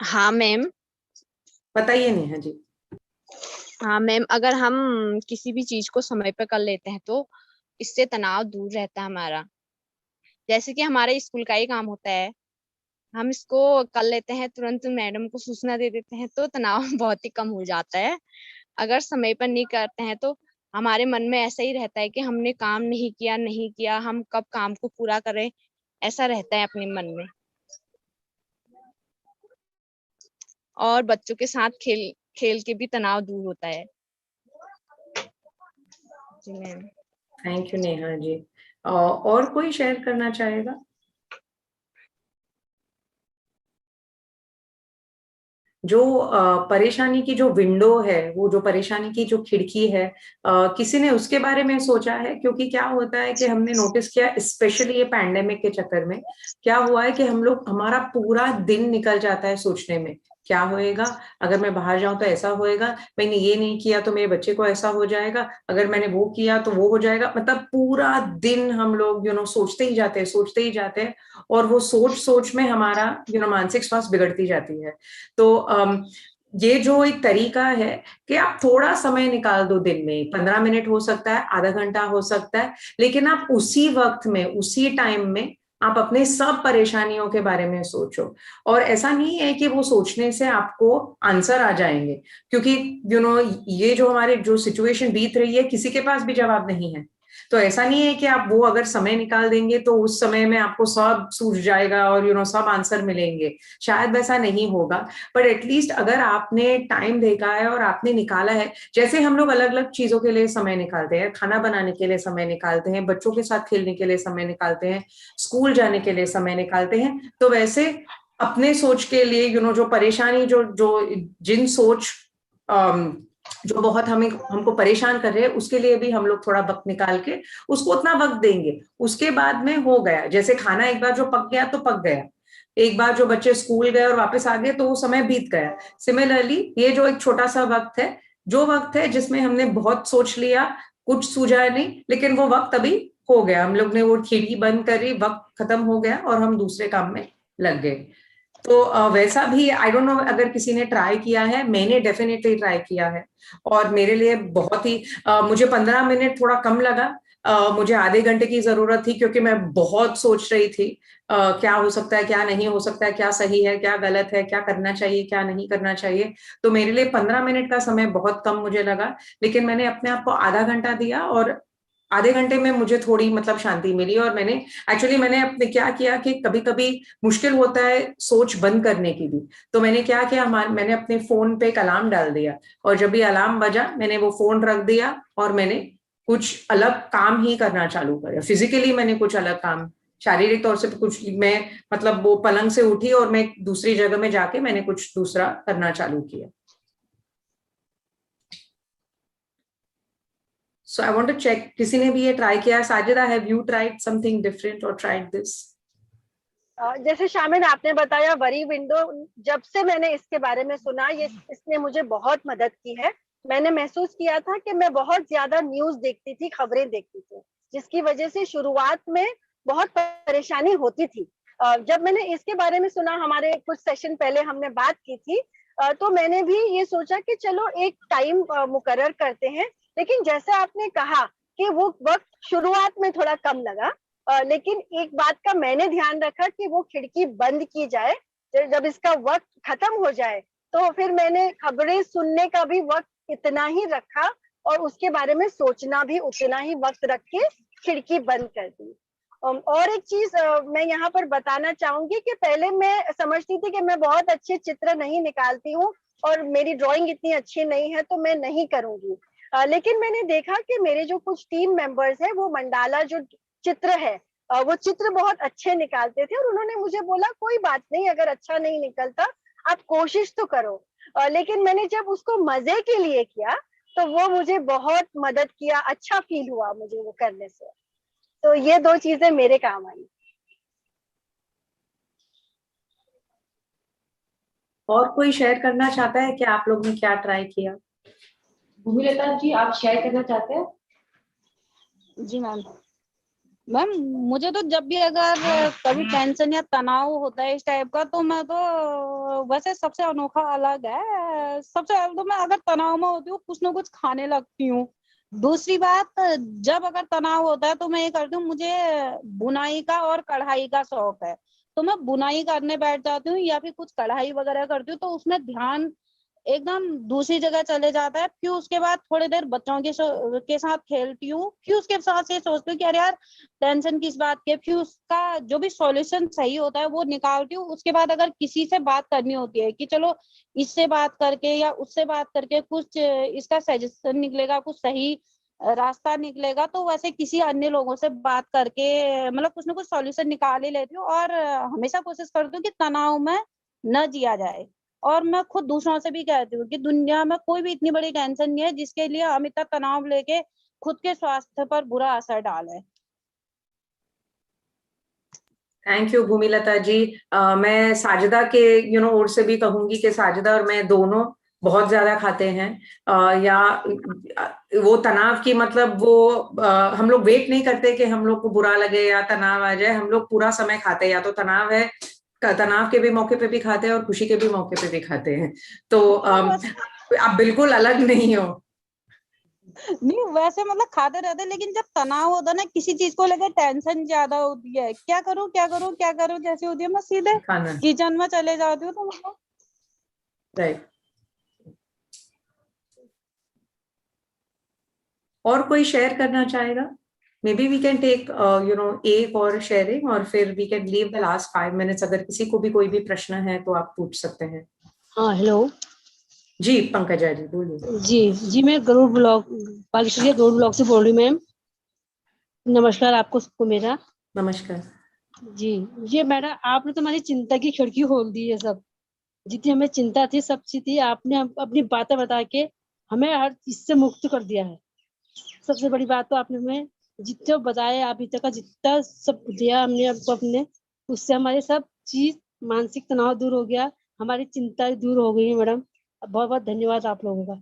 हाँ मैम, बताइए नेहा जी। हाँ मैम, अगर हम किसी भी चीज को समय पर कर लेते हैं तो इससे तनाव दूर रहता है हमारा। जैसे कि हमारे स्कूल का ही काम होता है, हम इसको कर लेते हैं, तुरंत मैडम को सूचना दे देते हैं तो तनाव बहुत ही कम हो जाता है। अगर समय पर नहीं करते हैं तो हमारे मन में ऐसा ही रहता है कि हमने काम नहीं किया, हम कब काम को पूरा करें, ऐसा रहता है अपने मन में। और बच्चों के साथ खेल के भी तनाव दूर होता है। जी मैम। थैंक यू नेहा जी। और कोई शेयर करना चाहेगा? जो परेशानी की जो विंडो है, वो जो परेशानी की जो खिड़की है, किसी ने उसके बारे में सोचा है? क्योंकि क्या होता है कि हमने नोटिस किया, स्पेशली ये पैंडेमिक के चक्कर में क्या हुआ है कि हमारा पूरा दिन निकल जाता है सोचने में, क्या होएगा अगर मैं बाहर जाऊं तो ऐसा होएगा, मैंने ये नहीं किया तो मेरे बच्चे को ऐसा हो जाएगा, अगर मैंने वो किया तो वो हो जाएगा। पूरा दिन हम लोग सोचते ही जाते हैं और वो सोच में हमारा मानसिक स्वास्थ्य बिगड़ती जाती है। तो ये जो एक तरीका है कि आप थोड़ा समय निकाल दो दिन में, 15 मिनट हो सकता है, आधा घंटा हो सकता है, लेकिन आप उसी वक्त में, उसी टाइम में आप अपने सब परेशानियों के बारे में सोचो। और ऐसा नहीं है कि वो सोचने से आपको आंसर आ जाएंगे, क्योंकि ये जो हमारे जो सिचुएशन बीत रही है, किसी के पास भी जवाब नहीं है। तो ऐसा नहीं है कि आप वो अगर समय निकाल देंगे तो उस समय में आपको सब सूझ जाएगा और सब आंसर मिलेंगे, शायद वैसा नहीं होगा। बट एटलीस्ट अगर आपने टाइम देखा है और आपने निकाला है, जैसे हम लोग अलग अलग चीजों के लिए समय निकालते हैं, खाना बनाने के लिए समय निकालते हैं, बच्चों के साथ खेलने के लिए समय निकालते हैं, स्कूल जाने के लिए समय निकालते हैं, तो वैसे अपने सोच के लिए जो परेशानी जिन सोच जो बहुत हमको परेशान कर रहे हैं, उसके लिए भी हम लोग थोड़ा वक्त निकाल के उसको उतना वक्त देंगे, उसके बाद में हो गया। जैसे खाना एक बार जो पक गया तो पक गया, एक बार जो बच्चे स्कूल गए और वापस आ गए तो वो समय बीत गया। सिमिलरली ये जो एक छोटा सा वक्त है, जो वक्त है जिसमें हमने बहुत सोच लिया, कुछ सूझा नहीं, लेकिन वो वक्त अभी हो गया, हम लोग ने वो खिड़की बंद करी, वक्त खत्म हो गया और हम दूसरे काम में लग गए। तो वैसा भी आई डोंट नो अगर किसी ने ट्राई किया है, मैंने डेफिनेटली ट्राई किया है और मेरे लिए बहुत ही मुझे 15 मिनट थोड़ा कम लगा, मुझे आधे घंटे की जरूरत थी, क्योंकि मैं बहुत सोच रही थी क्या हो सकता है, क्या नहीं हो सकता है, क्या सही है, क्या गलत है, क्या करना चाहिए, क्या नहीं करना चाहिए। तो मेरे लिए 15 मिनट का समय बहुत कम मुझे लगा, लेकिन मैंने अपने आप को आधा घंटा दिया और आधे घंटे में मुझे थोड़ी शांति मिली। और मैंने अपने क्या किया कि कभी कभी मुश्किल होता है सोच बंद करने की भी, तो मैंने क्या किया, मैंने अपने फोन पे एक अलार्म डाल दिया और जब भी अलार्म बजा मैंने वो फोन रख दिया और मैंने कुछ अलग काम ही करना चालू किया। फिजिकली मैंने कुछ अलग काम, शारीरिक तौर से कुछ, मैं वो पलंग से उठी और मैं दूसरी जगह में जाके मैंने कुछ दूसरा करना चालू किया। So I want to check, किसी ने भी ये ट्राई किया? Sajida, have you tried something different or tried this? जैसे शामिन आपने बताया वरी विंडो, जब से मैंने इसके बारे में सुना, इसने मुझे बहुत मदद की है। मैंने महसूस किया था कि मैं बहुत ज्यादा न्यूज देखती थी, खबरें देखती थी, जिसकी वजह से शुरुआत में बहुत परेशानी होती थी। जब मैंने इसके बारे में सुना, हमारे कुछ सेशन पहले हमने बात की थी, तो मैंने भी ये सोचा कि चलो एक टाइम मुकर्रर करते हैं। लेकिन जैसे आपने कहा कि वो वक्त शुरुआत में थोड़ा कम लगा, लेकिन एक बात का मैंने ध्यान रखा कि वो खिड़की बंद की जाए, जब इसका वक्त खत्म हो जाए तो फिर मैंने खबरें सुनने का भी वक्त इतना ही रखा और उसके बारे में सोचना भी उतना ही वक्त रख के खिड़की बंद कर दी। और एक चीज मैं यहाँ पर बताना चाहूंगी कि पहले मैं समझती थी कि मैं बहुत अच्छे चित्र नहीं निकालती हूँ और मेरी ड्राइंग इतनी अच्छी नहीं है तो मैं नहीं करूंगी, लेकिन मैंने देखा कि मेरे जो कुछ टीम मेंबर्स हैं वो मंडाला जो चित्र है वो चित्र बहुत अच्छे निकालते थे और उन्होंने मुझे बोला कोई बात नहीं, अगर अच्छा नहीं निकलता आप कोशिश तो करो। लेकिन मैंने जब उसको मजे के लिए किया तो वो मुझे बहुत मदद किया, अच्छा फील हुआ मुझे वो करने से। तो ये दो चीजें मेरे काम आई। और कोई शेयर करना चाहता है कि आप लोग ने क्या ट्राई किया? भूमिलता जी, आप शेयर करना चाहते हैं? जी मैम, मुझे तो जब भी अगर कभी टेंशन या तनाव होता है इस टाइप का, तो मैं तो वैसे सबसे अनोखा अलग है, सबसे तो मैं अगर तनाव में होती हूँ कुछ ना कुछ खाने लगती हूँ। दूसरी बात, जब अगर तनाव होता है तो मैं ये करती हूँ, मुझे बुनाई का और कढ़ाई का शौक है, तो मैं बुनाई करने बैठ जाती हूँ या फिर कुछ कढ़ाई वगैरह करती हूँ, तो उसमें ध्यान एकदम दूसरी जगह चले जाता है। फिर उसके बाद थोड़ी देर बच्चों के साथ खेलती हूँ, फिर उसके साथ ये सोचती हूँ कि अरे यार टेंशन किस बात के, फिर उसका जो भी सॉल्यूशन सही होता है वो निकालती हूँ। उसके बाद अगर किसी से बात करनी होती है कि चलो इससे बात करके या उससे बात करके कुछ इसका सजेशन निकलेगा, कुछ सही रास्ता निकलेगा, तो वैसे किसी अन्य लोगों से बात करके कुछ ना कुछ सॉल्यूशन निकाल ही लेती हूँ। और हमेशा कोशिश करती हूँ कि तनाव में न जिया जाए। और मैं खुद दूसरों से भी कहती हूँ कि दुनिया में कोई भी इतनी बड़ी टेंशन नहीं है जिसके लिए हम इतना तनाव लेके खुद के स्वास्थ्य पर बुरा असर डाले। थैंक यू भूमिलता जी। मैं साजिदा के ओर से भी कहूंगी कि साजिदा और मैं दोनों बहुत ज्यादा खाते हैं, या वो तनाव की वो हम लोग वेट नहीं करते कि हम लोग को बुरा लगे या तनाव आ जाए, हम लोग पूरा समय खाते हैं, या तो तनाव है, तनाव के भी मौके पे भी खाते हैं और खुशी के भी मौके पे भी खाते हैं। तो आप बिल्कुल अलग नहीं हो। नहीं वैसे मतलब खाते रहते, लेकिन जब तनाव होता है ना किसी चीज को लेकर, टेंशन ज्यादा होती है, क्या करूं क्या करूं क्या करूं जैसे होती है, मैं सीधे किचन में चले जाती हूँ। तो मतलब राइट। और कोई शेयर करना चाहेगा? Maybe we can take एक और sharing और फिर we can leave the last 5 minutes. अगर किसी को भी कोई भी प्रश्न है तो आप पूछ सकते हैं। हाँ हेलो जी पंकजा जी बोलिए। जी मैं गरुड़ ब्लॉक पाकिस्तान गरुड़ ब्लॉक से बोल रही हूँ मैम। नमस्कार आपको सबको मेरा। नमस्कार जी। ये मैडम आपने तो हमारी चिंता की खिड़की खोल दी है। सब जितनी हमें चिंता थी सब चीज थी, आपने अपनी बातें बता के हमें हर इससे मुक्त कर दिया है। सबसे बड़ी बात तो आपने हमें जितने बताया अभी तक का जितना सब दिया हमने आपको अपने, उससे हमारे सब चीज मानसिक तनाव दूर हो गया, हमारी चिंता दूर हो गई है मैडम। बहुत बहुत धन्यवाद आप लोगों का।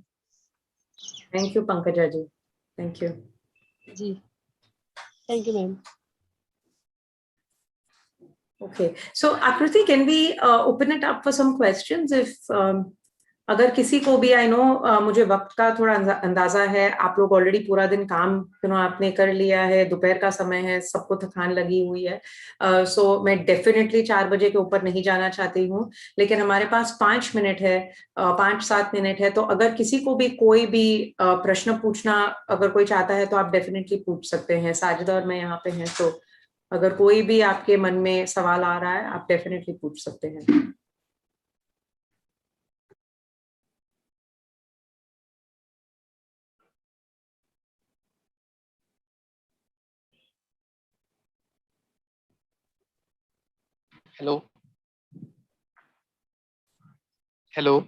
Thank you Pankaja ji, thank you जी। Thank you ma'am. Okay, so Akriti, can we open it up for some questions? If अगर किसी को भी, आई नो मुझे वक्त का थोड़ा अंदाजा है, आप लोग ऑलरेडी पूरा दिन काम आपने कर लिया है, दोपहर का समय है, सबको थकान लगी हुई है, सो मैं डेफिनेटली 4 बजे के ऊपर नहीं जाना चाहती हूँ, लेकिन हमारे पास 5 मिनट है, 5-7 मिनट है, तो अगर किसी को भी कोई भी प्रश्न पूछना अगर कोई चाहता है तो आप डेफिनेटली पूछ सकते हैं। साजिदा और मैं यहाँ पे हैं, तो अगर कोई भी आपके मन में सवाल आ रहा है आप डेफिनेटली पूछ सकते हैं। हेलो हेलो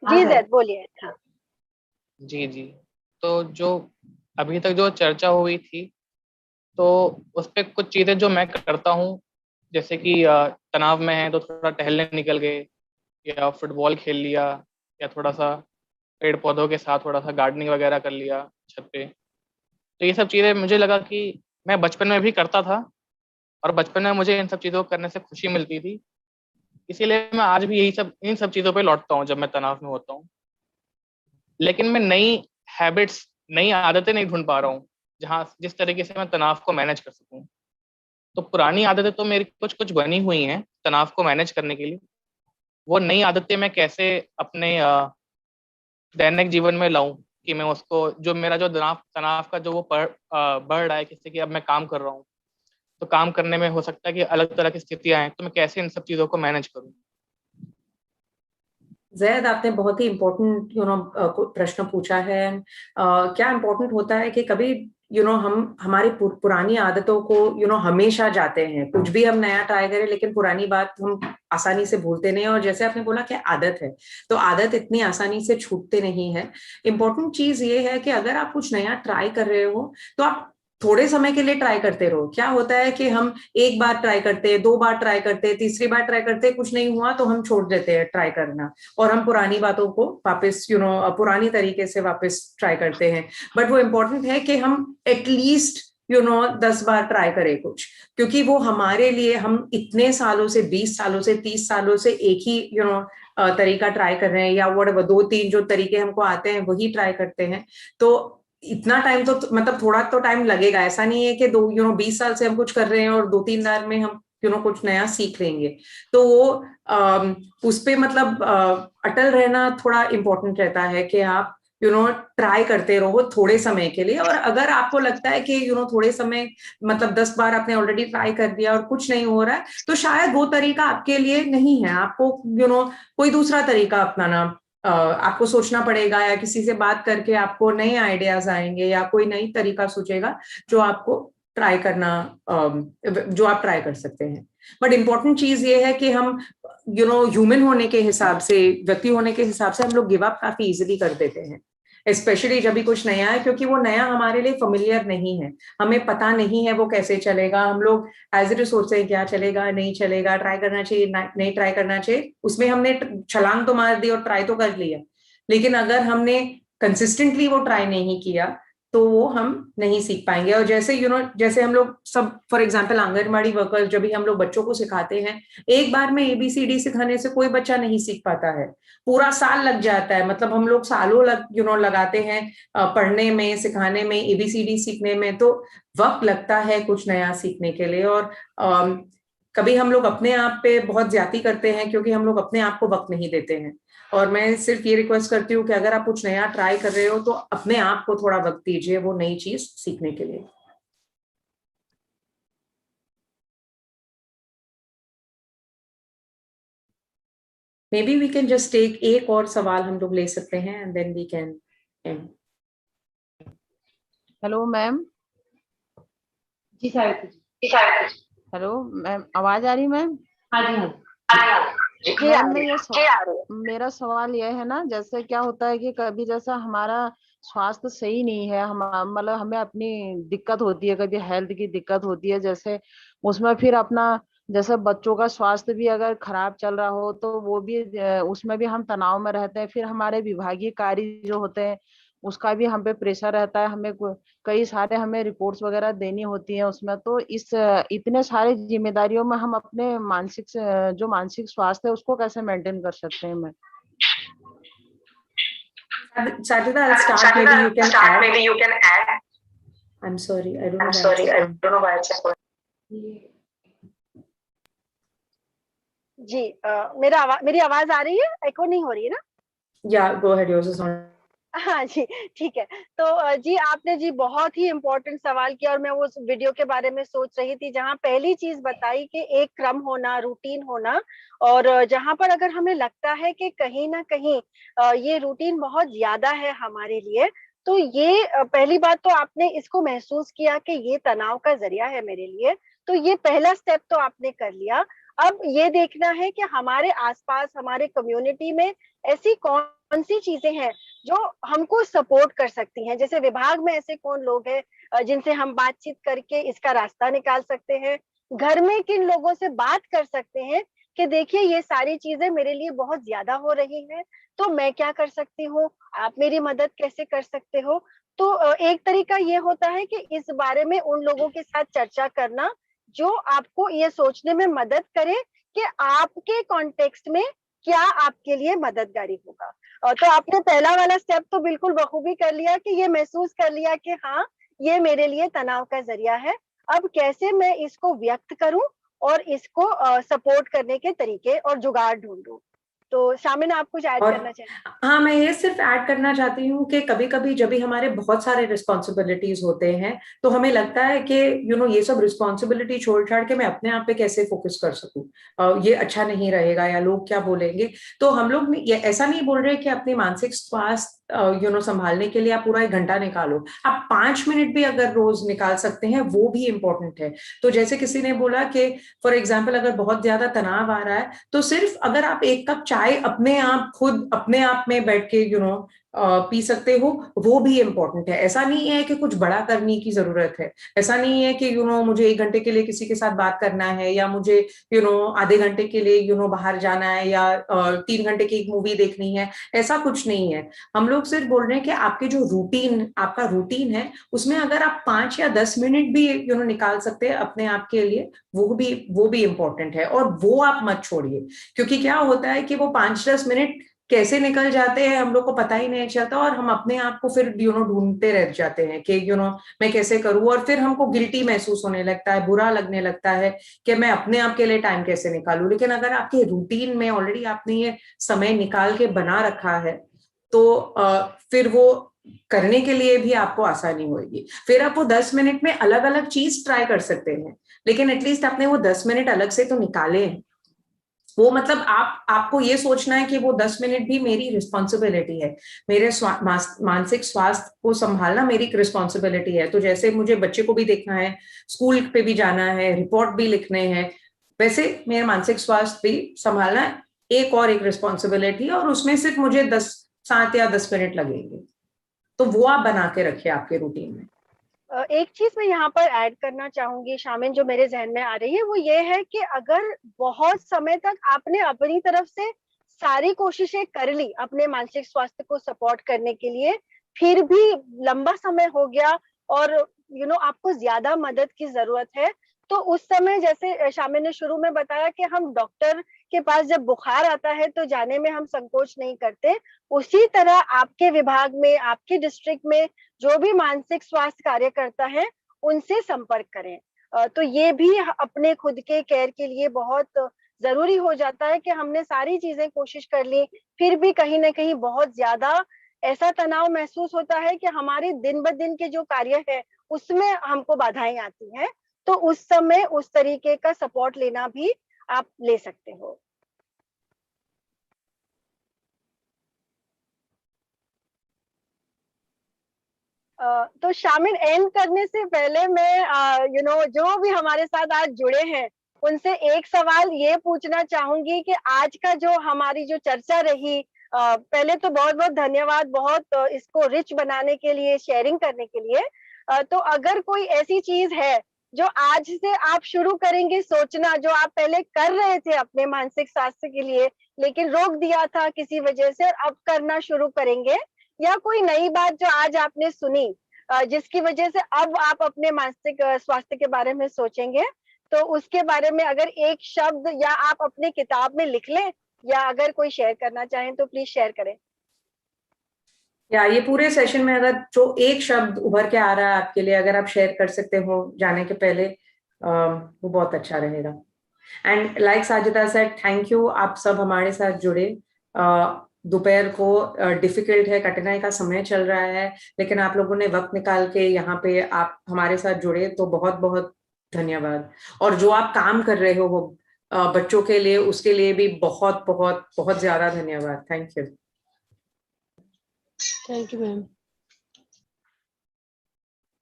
जी जैद बोलिए। हाँ जी जी। तो जो अभी तक जो चर्चा हुई थी, तो उस पर कुछ चीज़ें जो मैं करता हूँ, जैसे कि तनाव में है तो थोड़ा टहलने निकल गए, या फुटबॉल खेल लिया, या थोड़ा सा पेड़ पौधों के साथ थोड़ा सा गार्डनिंग वगैरह कर लिया छत पे। तो ये सब चीज़ें मुझे लगा कि मैं बचपन में भी करता था, और बचपन में मुझे इन सब चीज़ों को करने से खुशी मिलती थी, इसीलिए मैं आज भी इन सब चीज़ों पे लौटता हूँ जब मैं तनाव में होता हूँ। लेकिन मैं नई हैबिट्स, नई आदतें नहीं ढूंढ पा रहा हूँ जिस तरीके से मैं तनाव को मैनेज कर सकूँ। तो पुरानी आदतें तो मेरी कुछ कुछ बनी हुई हैं तनाव को मैनेज करने के लिए, वो नई आदतें मैं कैसे अपने दैनिक जीवन में लाऊं कि मैं उसको, जो मेरा जो तनाव का जो वो बढ़ रहा है, जैसे कि अब मैं काम कर रहा हूँ, तो काम करने में हो सकता है कि अलग तरह की स्थितियां आए, तो मैं कैसे इन सब चीज़ों को मैनेज करूँ। जैद, आपने बहुत ही इम्पोर्टेंट प्रश्न पूछा है। क्या इम्पोर्टेंट होता है कि कभी हम हमारी पुरानी आदतों को हमेशा जाते हैं, कुछ भी हम नया ट्राई करें लेकिन पुरानी बात हम आसानी से भूलते नहीं। और जैसे आपने बोला कि आदत है, तो आदत इतनी आसानी से छूटते नहीं है। इम्पोर्टेंट चीज ये है कि अगर आप कुछ नया ट्राई कर रहे हो तो आप थोड़े समय के लिए ट्राई करते रहो। क्या होता है कि हम एक बार ट्राई करते हैं, 2 बार ट्राई करते हैं, तीसरी बार ट्राई करते हैं, कुछ नहीं हुआ तो हम छोड़ देते हैं ट्राई करना, और हम पुरानी बातों को वापस पुरानी तरीके से वापस ट्राई करते हैं। बट वो इम्पोर्टेंट है कि हम एटलीस्ट 10 बार ट्राई करें कुछ, क्योंकि वो हमारे लिए, हम इतने सालों से, 20 सालों से, 30 सालों से एक ही तरीका ट्राई कर रहे हैं, या वो 2-3 जो तरीके हमको आते हैं वही ट्राई करते हैं। तो इतना टाइम तो मतलब थोड़ा तो टाइम लगेगा। ऐसा नहीं है कि 20 साल से हम कुछ कर रहे हैं और 2-3 बार में हम कुछ नया सीख लेंगे। तो वो उस पे मतलब अटल रहना थोड़ा इम्पोर्टेंट रहता है कि आप ट्राई करते रहो थोड़े समय के लिए। और अगर आपको लगता है कि थोड़े समय मतलब 10 बार आपने ऑलरेडी ट्राई कर दिया और कुछ नहीं हो रहा है, तो शायद वो तरीका आपके लिए नहीं है। आपको कोई दूसरा तरीका अपनाना, आपको सोचना पड़ेगा, या किसी से बात करके आपको नए आइडियाज आएंगे, या कोई नई तरीका सोचेगा जो आपको ट्राई करना, जो आप ट्राई कर सकते हैं। बट इम्पोर्टेंट चीज ये है कि हम ह्यूमन होने के हिसाब से, व्यक्ति होने के हिसाब से हम लोग गिव अप काफी इजीली कर देते हैं, स्पेशली जब भी कुछ नया है, क्योंकि वो नया हमारे लिए फेमिलियर नहीं है, हमें पता नहीं है वो कैसे चलेगा। हम लोग एज इट इज सोचते हैं क्या चलेगा, नहीं चलेगा, ट्राई करना चाहिए, नहीं ट्राई करना चाहिए। उसमें हमने छलांग तो मार दी और ट्राई तो कर लिया, लेकिन अगर हमने कंसिस्टेंटली वो ट्राई नहीं किया तो वो हम नहीं सीख पाएंगे। और जैसे जैसे हम लोग सब फॉर एग्जांपल आंगनबाड़ी वर्कर्स, जब भी हम लोग बच्चों को सिखाते हैं, एक बार में ABCD सिखाने से कोई बच्चा नहीं सीख पाता है, पूरा साल लग जाता है। मतलब हम लोग सालों लगाते हैं पढ़ने में, सिखाने में, ABCD सीखने में, तो वक्त लगता है कुछ नया सीखने के लिए। और कभी हम लोग अपने आप पे बहुत ज्यादती करते हैं क्योंकि हम लोग अपने आप को वक्त नहीं देते हैं। और मैं सिर्फ ये रिक्वेस्ट करती हूँ कि अगर आप कुछ नया ट्राई कर रहे हो तो अपने आप को थोड़ा वक्त दीजिए वो नई चीज सीखने के लिए। Maybe we can just take एक और सवाल हम लोग ले सकते हैं and then we can end. Hello ma'am. जी सावित्री जी। हेलो मैम, आवाज आ रही मैम? हाँ जी हाँ मैम, मेरा सवाल यह है ना, जैसे क्या होता है कि कभी जैसा हमारा स्वास्थ्य सही नहीं है, हम मतलब हमें अपनी दिक्कत होती है, कभी हेल्थ की दिक्कत होती है, जैसे उसमें फिर अपना जैसे बच्चों का स्वास्थ्य भी अगर खराब चल रहा हो तो वो भी उसमें भी हम तनाव में रहते हैं। फिर हमारे विभागीय कार्य जो होते हैं उसका भी हम पे प्रेशर रहता है, हमें कई सारे हमें रिपोर्ट्स वगैरह देनी होती हैं उसमें। तो इस इतने सारी जिम्मेदारियों में हम अपने जो मानसिक स्वास्थ्य है उसको कैसे मेंटेन कर सकते हैं ma'am? Sajida, I'll start. Maybe you can add. I'm sorry. I don't know why it's a जी मेरी आवाज आ रही है? एको नहीं हो रही है ना? Yeah, go ahead. Yours is on. हाँ जी, ठीक है। तो जी आपने जी बहुत ही इम्पोर्टेंट सवाल किया और मैं वो वीडियो के बारे में सोच रही थी जहाँ पहली चीज बताई कि एक क्रम होना, रूटीन होना, और जहाँ पर अगर हमें लगता है कि कहीं ना कहीं ये रूटीन बहुत ज्यादा है हमारे लिए, तो ये पहली बात तो आपने इसको महसूस किया कि ये तनाव का जरिया है मेरे लिए, तो ये पहला स्टेप तो आपने कर लिया। अब ये देखना है कि हमारे आसपास, हमारे कम्युनिटी में ऐसी कौन सी चीजें हैं जो हमको सपोर्ट कर सकती हैं। जैसे विभाग में ऐसे कौन लोग हैं जिनसे हम बातचीत करके इसका रास्ता निकाल सकते हैं, घर में किन लोगों से बात कर सकते हैं कि देखिए ये सारी चीजें मेरे लिए बहुत ज्यादा हो रही हैं, तो मैं क्या कर सकती हूँ, आप मेरी मदद कैसे कर सकते हो। तो एक तरीका ये होता है कि इस बारे में उन लोगों के साथ चर्चा करना जो आपको ये सोचने में मदद करे कि आपके कॉन्टेक्स्ट में क्या आपके लिए मददगारी होगा। तो आपने पहला वाला स्टेप तो बिल्कुल बखूबी कर लिया कि ये महसूस कर लिया कि हाँ ये मेरे लिए तनाव का जरिया है, अब कैसे मैं इसको व्यक्त करूं और इसको सपोर्ट करने के तरीके और जुगाड़ ढूंढूं। तो शामिन आप कुछ ऐड करना चाहेंगे? हाँ, मैं ये सिर्फ ऐड करना चाहती हूँ कि कभी कभी जब भी हमारे बहुत सारे रिस्पॉन्सिबिलिटीज होते हैं तो हमें लगता है कि ये सब रिस्पॉन्सिबिलिटी छोड़ छाड़ के मैं अपने आप पे कैसे फोकस कर सकूं, ये अच्छा नहीं रहेगा या लोग क्या बोलेंगे। तो हम लोग ऐसा नहीं बोल रहे कि अपने मानसिक स्वास्थ्य संभालने के लिए आप पूरा 1 घंटा निकालो, आप 5 मिनट भी अगर रोज निकाल सकते हैं वो भी इम्पोर्टेंट है। तो जैसे किसी ने बोला कि फॉर एग्जाम्पल अगर बहुत ज्यादा तनाव आ रहा है तो सिर्फ अगर आप 1 कप चाय अपने आप खुद अपने आप में बैठ के पी सकते हो, वो भी इम्पोर्टेंट है। ऐसा नहीं है कि कुछ बड़ा करने की जरूरत है, ऐसा नहीं है कि मुझे 1 घंटे के लिए किसी के साथ बात करना है या मुझे आधे घंटे के लिए बाहर जाना है या 3 घंटे की एक मूवी देखनी है, ऐसा कुछ नहीं है। हम लोग सिर्फ बोल रहे हैं कि आपके जो आपका रूटीन है उसमें अगर आप 5 या 10 मिनट भी निकाल सकते हैं अपने आप के लिए, वो भी इम्पोर्टेंट है। और वो आप मत छोड़िए, क्योंकि क्या होता है कि वो 5-10 मिनट कैसे निकल जाते हैं हम लोग को पता ही नहीं चलता और हम अपने आप को फिर ढूंढते रह जाते हैं कि मैं कैसे करूं, और फिर हमको गिल्टी महसूस होने लगता है, बुरा लगने लगता है कि मैं अपने आप के लिए टाइम कैसे निकालूं। लेकिन अगर आपके रूटीन में ऑलरेडी आपने ये समय निकाल के बना रखा है तो फिर वो करने के लिए भी आपको आसानी होगी। फिर आप वो 10 मिनट में अलग अलग चीज ट्राई कर सकते हैं, लेकिन एटलीस्ट आपने वो 10 मिनट अलग से तो निकाले हैं। वो मतलब आपको ये सोचना है कि वो 10 मिनट भी मेरी रिस्पॉन्सिबिलिटी है, मेरे मानसिक स्वास्थ्य को संभालना मेरी रिस्पॉन्सिबिलिटी है। तो जैसे मुझे बच्चे को भी देखना है, स्कूल पे भी जाना है, रिपोर्ट भी लिखने हैं, वैसे मेरा मानसिक स्वास्थ्य भी संभालना एक रिस्पॉन्सिबिलिटी, और उसमें सिर्फ मुझे 7 या 10 मिनट लगेंगे। तो वो आप बना के रखिए आपके रूटीन में। एक चीज मैं यहाँ पर ऐड करना चाहूंगी शामिल, जो मेरे जहन में आ रही है, वो ये है कि अगर बहुत समय तक आपने अपनी तरफ से सारी कोशिशें कर ली अपने मानसिक स्वास्थ्य को सपोर्ट करने के लिए, फिर भी लंबा समय हो गया और आपको ज्यादा मदद की जरूरत है, तो उस समय जैसे शामिल ने शुरू में बताया कि हम डॉक्टर के पास जब बुखार आता है तो जाने में हम संकोच नहीं करते, उसी तरह आपके विभाग में, आपके डिस्ट्रिक्ट में जो भी मानसिक स्वास्थ्य कार्यकर्ता है उनसे संपर्क करें। तो ये भी अपने खुद के केयर के लिए बहुत जरूरी हो जाता है कि हमने सारी चीजें कोशिश कर ली, फिर भी कहीं ना कहीं बहुत ज्यादा ऐसा तनाव महसूस होता है कि हमारे दिन ब दिन के जो कार्य है उसमें हमको बाधाएं आती हैं, तो उस समय उस तरीके का सपोर्ट लेना भी आप ले सकते हो। तो शामिल एंड करने से पहले मैं जो भी हमारे साथ आज जुड़े हैं उनसे एक सवाल ये पूछना चाहूंगी कि आज का जो हमारी जो चर्चा रही, पहले तो बहुत बहुत धन्यवाद, बहुत इसको रिच बनाने के लिए, शेयरिंग करने के लिए। तो अगर कोई ऐसी चीज है जो आज से आप शुरू करेंगे सोचना, जो आप पहले कर रहे थे अपने मानसिक स्वास्थ्य के लिए लेकिन रोक दिया था किसी वजह से और अब करना शुरू करेंगे, या कोई नई बात जो आज आपने सुनी जिसकी वजह से अब आप अपने मानसिक स्वास्थ्य के बारे में सोचेंगे, तो उसके बारे में अगर एक शब्द या आप अपने किताब में लिख लें या अगर कोई शेयर करना चाहें तो प्लीज शेयर करें। या ये पूरे सेशन में अगर जो एक शब्द उभर के आ रहा है आपके लिए, अगर आप शेयर कर सकते हो जाने के पहले, वो बहुत अच्छा रहेगा। And like Sajida said, thank you, आप सब हमारे साथ जुड़े। दोपहर को डिफिकल्ट है, कठिनाई का समय चल रहा है, लेकिन आप लोगों ने वक्त निकाल के यहाँ पे आप हमारे साथ जुड़े, तो बहुत बहुत धन्यवाद। और जो आप काम कर रहे हो बच्चों के लिए, उसके लिए भी बहुत बहुत बहुत ज्यादा धन्यवाद। Thank you. Thank you ma'am.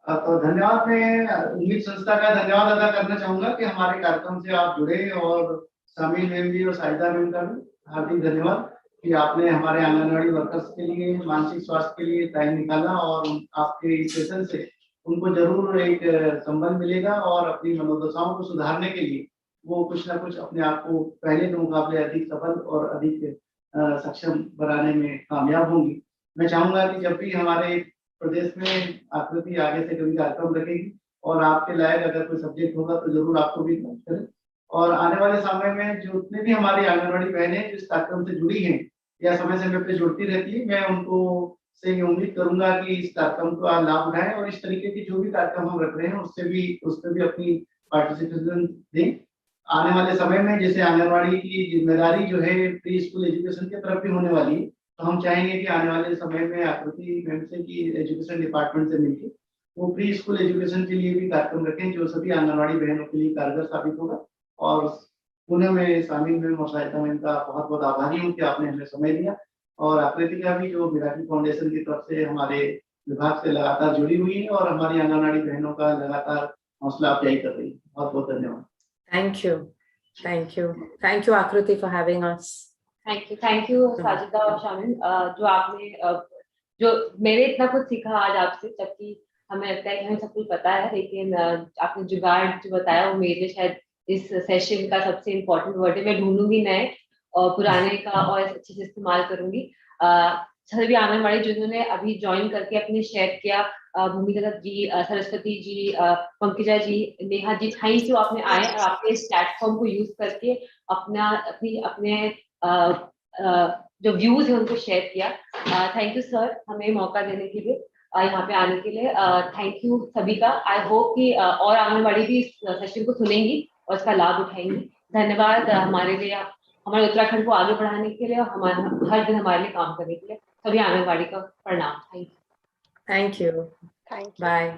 तो धन्यवाद। मैं उम्मीद संस्था का धन्यवाद अदा करना चाहूंगा कि हमारे कार्यक्रम से आप जुड़े, और शामिल मैम भी और साहिदा मैम का भी हार्दिक धन्यवाद कि आपने हमारे आंगनवाड़ी वर्कर्स के लिए मानसिक स्वास्थ्य के लिए टाइम निकाला, और आपके इस सेशन से उनको जरूर एक संबल मिलेगा और अपनी मनोदशाओं को सुधारने के लिए वो कुछ ना कुछ अपने आप को पहले के मुकाबले अधिक सफल और अधिक सक्षम बनाने में कामयाब होंगी। मैं चाहूंगा कि जब भी हमारे प्रदेश में आकृति आगे से कभी कार्यक्रम रखेगी और आपके लायक अगर कोई सब्जेक्ट होगा तो जरूर आपको भी बात करें। और आने वाले समय में जितने भी हमारी आंगनवाड़ी बहनें जिस कार्यक्रम से जुड़ी हैं या समय समय पे जुड़ती रहती है, मैं उनको से ये उम्मीद करूंगा कि इस कार्यक्रम का लाभ उठाएं और इस तरीके के जो भी कार्यक्रम हम रख रहे हैं उससे भी अपनी पार्टिसिपेशन दें। आने वाले समय में जैसे आंगनवाड़ी की जिम्मेदारी जो है प्री स्कूल एजुकेशन की तरफ भी होने वाली है, तो हम चाहेंगे कि आने वाले समय में आकृति मैम से की एजुकेशन डिपार्टमेंट से मिलकर वो प्री स्कूल एजुकेशन के लिए भी कार्यक्रम रखें जो सभी आंगनवाड़ी बहनों के लिए कारगर साबित होगा। और पुनः मैं शामिल मैम और सहायता मैम का बहुत बहुत आभारी हूँ कि आपने हमें समय दिया, और आकृति का भी जो मिराकी फाउंडेशन की तरफ से हमारे विभाग से लगातार जुड़ी हुई है और हमारी आंगनवाड़ी बहनों का लगातार हौसला अफजाई कर रही है। बहुत बहुत धन्यवाद। थैंक यू आकृति for having us. Thank you Sajida और शामिल, जो आपने जो मैंने इतना कुछ सीखा आज आपसे, जबकि हमें लगता है कि हमें सब कुछ पता है, लेकिन आपने जुगाड़ जो बताया वो मेरे शायद इस सेशन का सबसे इम्पोर्टेंट वर्ड है। मैं ढूंढूंगी नए और पुराने का और अच्छे से इस्तेमाल करूंगी। सभी आंगनवाड़ी जिन्होंने अभी ज्वाइन करके अपने शेयर किया, भूमिका जी, सरस्वती जी, पंकजा जी, नेहा जी, थैंक यू, आपने आए और आपने इस प्लेटफॉर्म को यूज करके अपने जो व्यूज है उनको शेयर किया। थैंक यू सर, हमें मौका देने के लिए, यहाँ पे आने के लिए। थैंक यू सभी का। आई होप कि और आंगनवाड़ी भी इस सेशन को सुनेंगी और इसका लाभ उठाएंगी। धन्यवाद हमारे लिए, हमारे उत्तराखंड को आगे बढ़ाने के लिए और हमारे हर दिन हमारे लिए काम करने के लिए। सभी आंगनवाड़ी का प्रणाम। Thank you. बाय।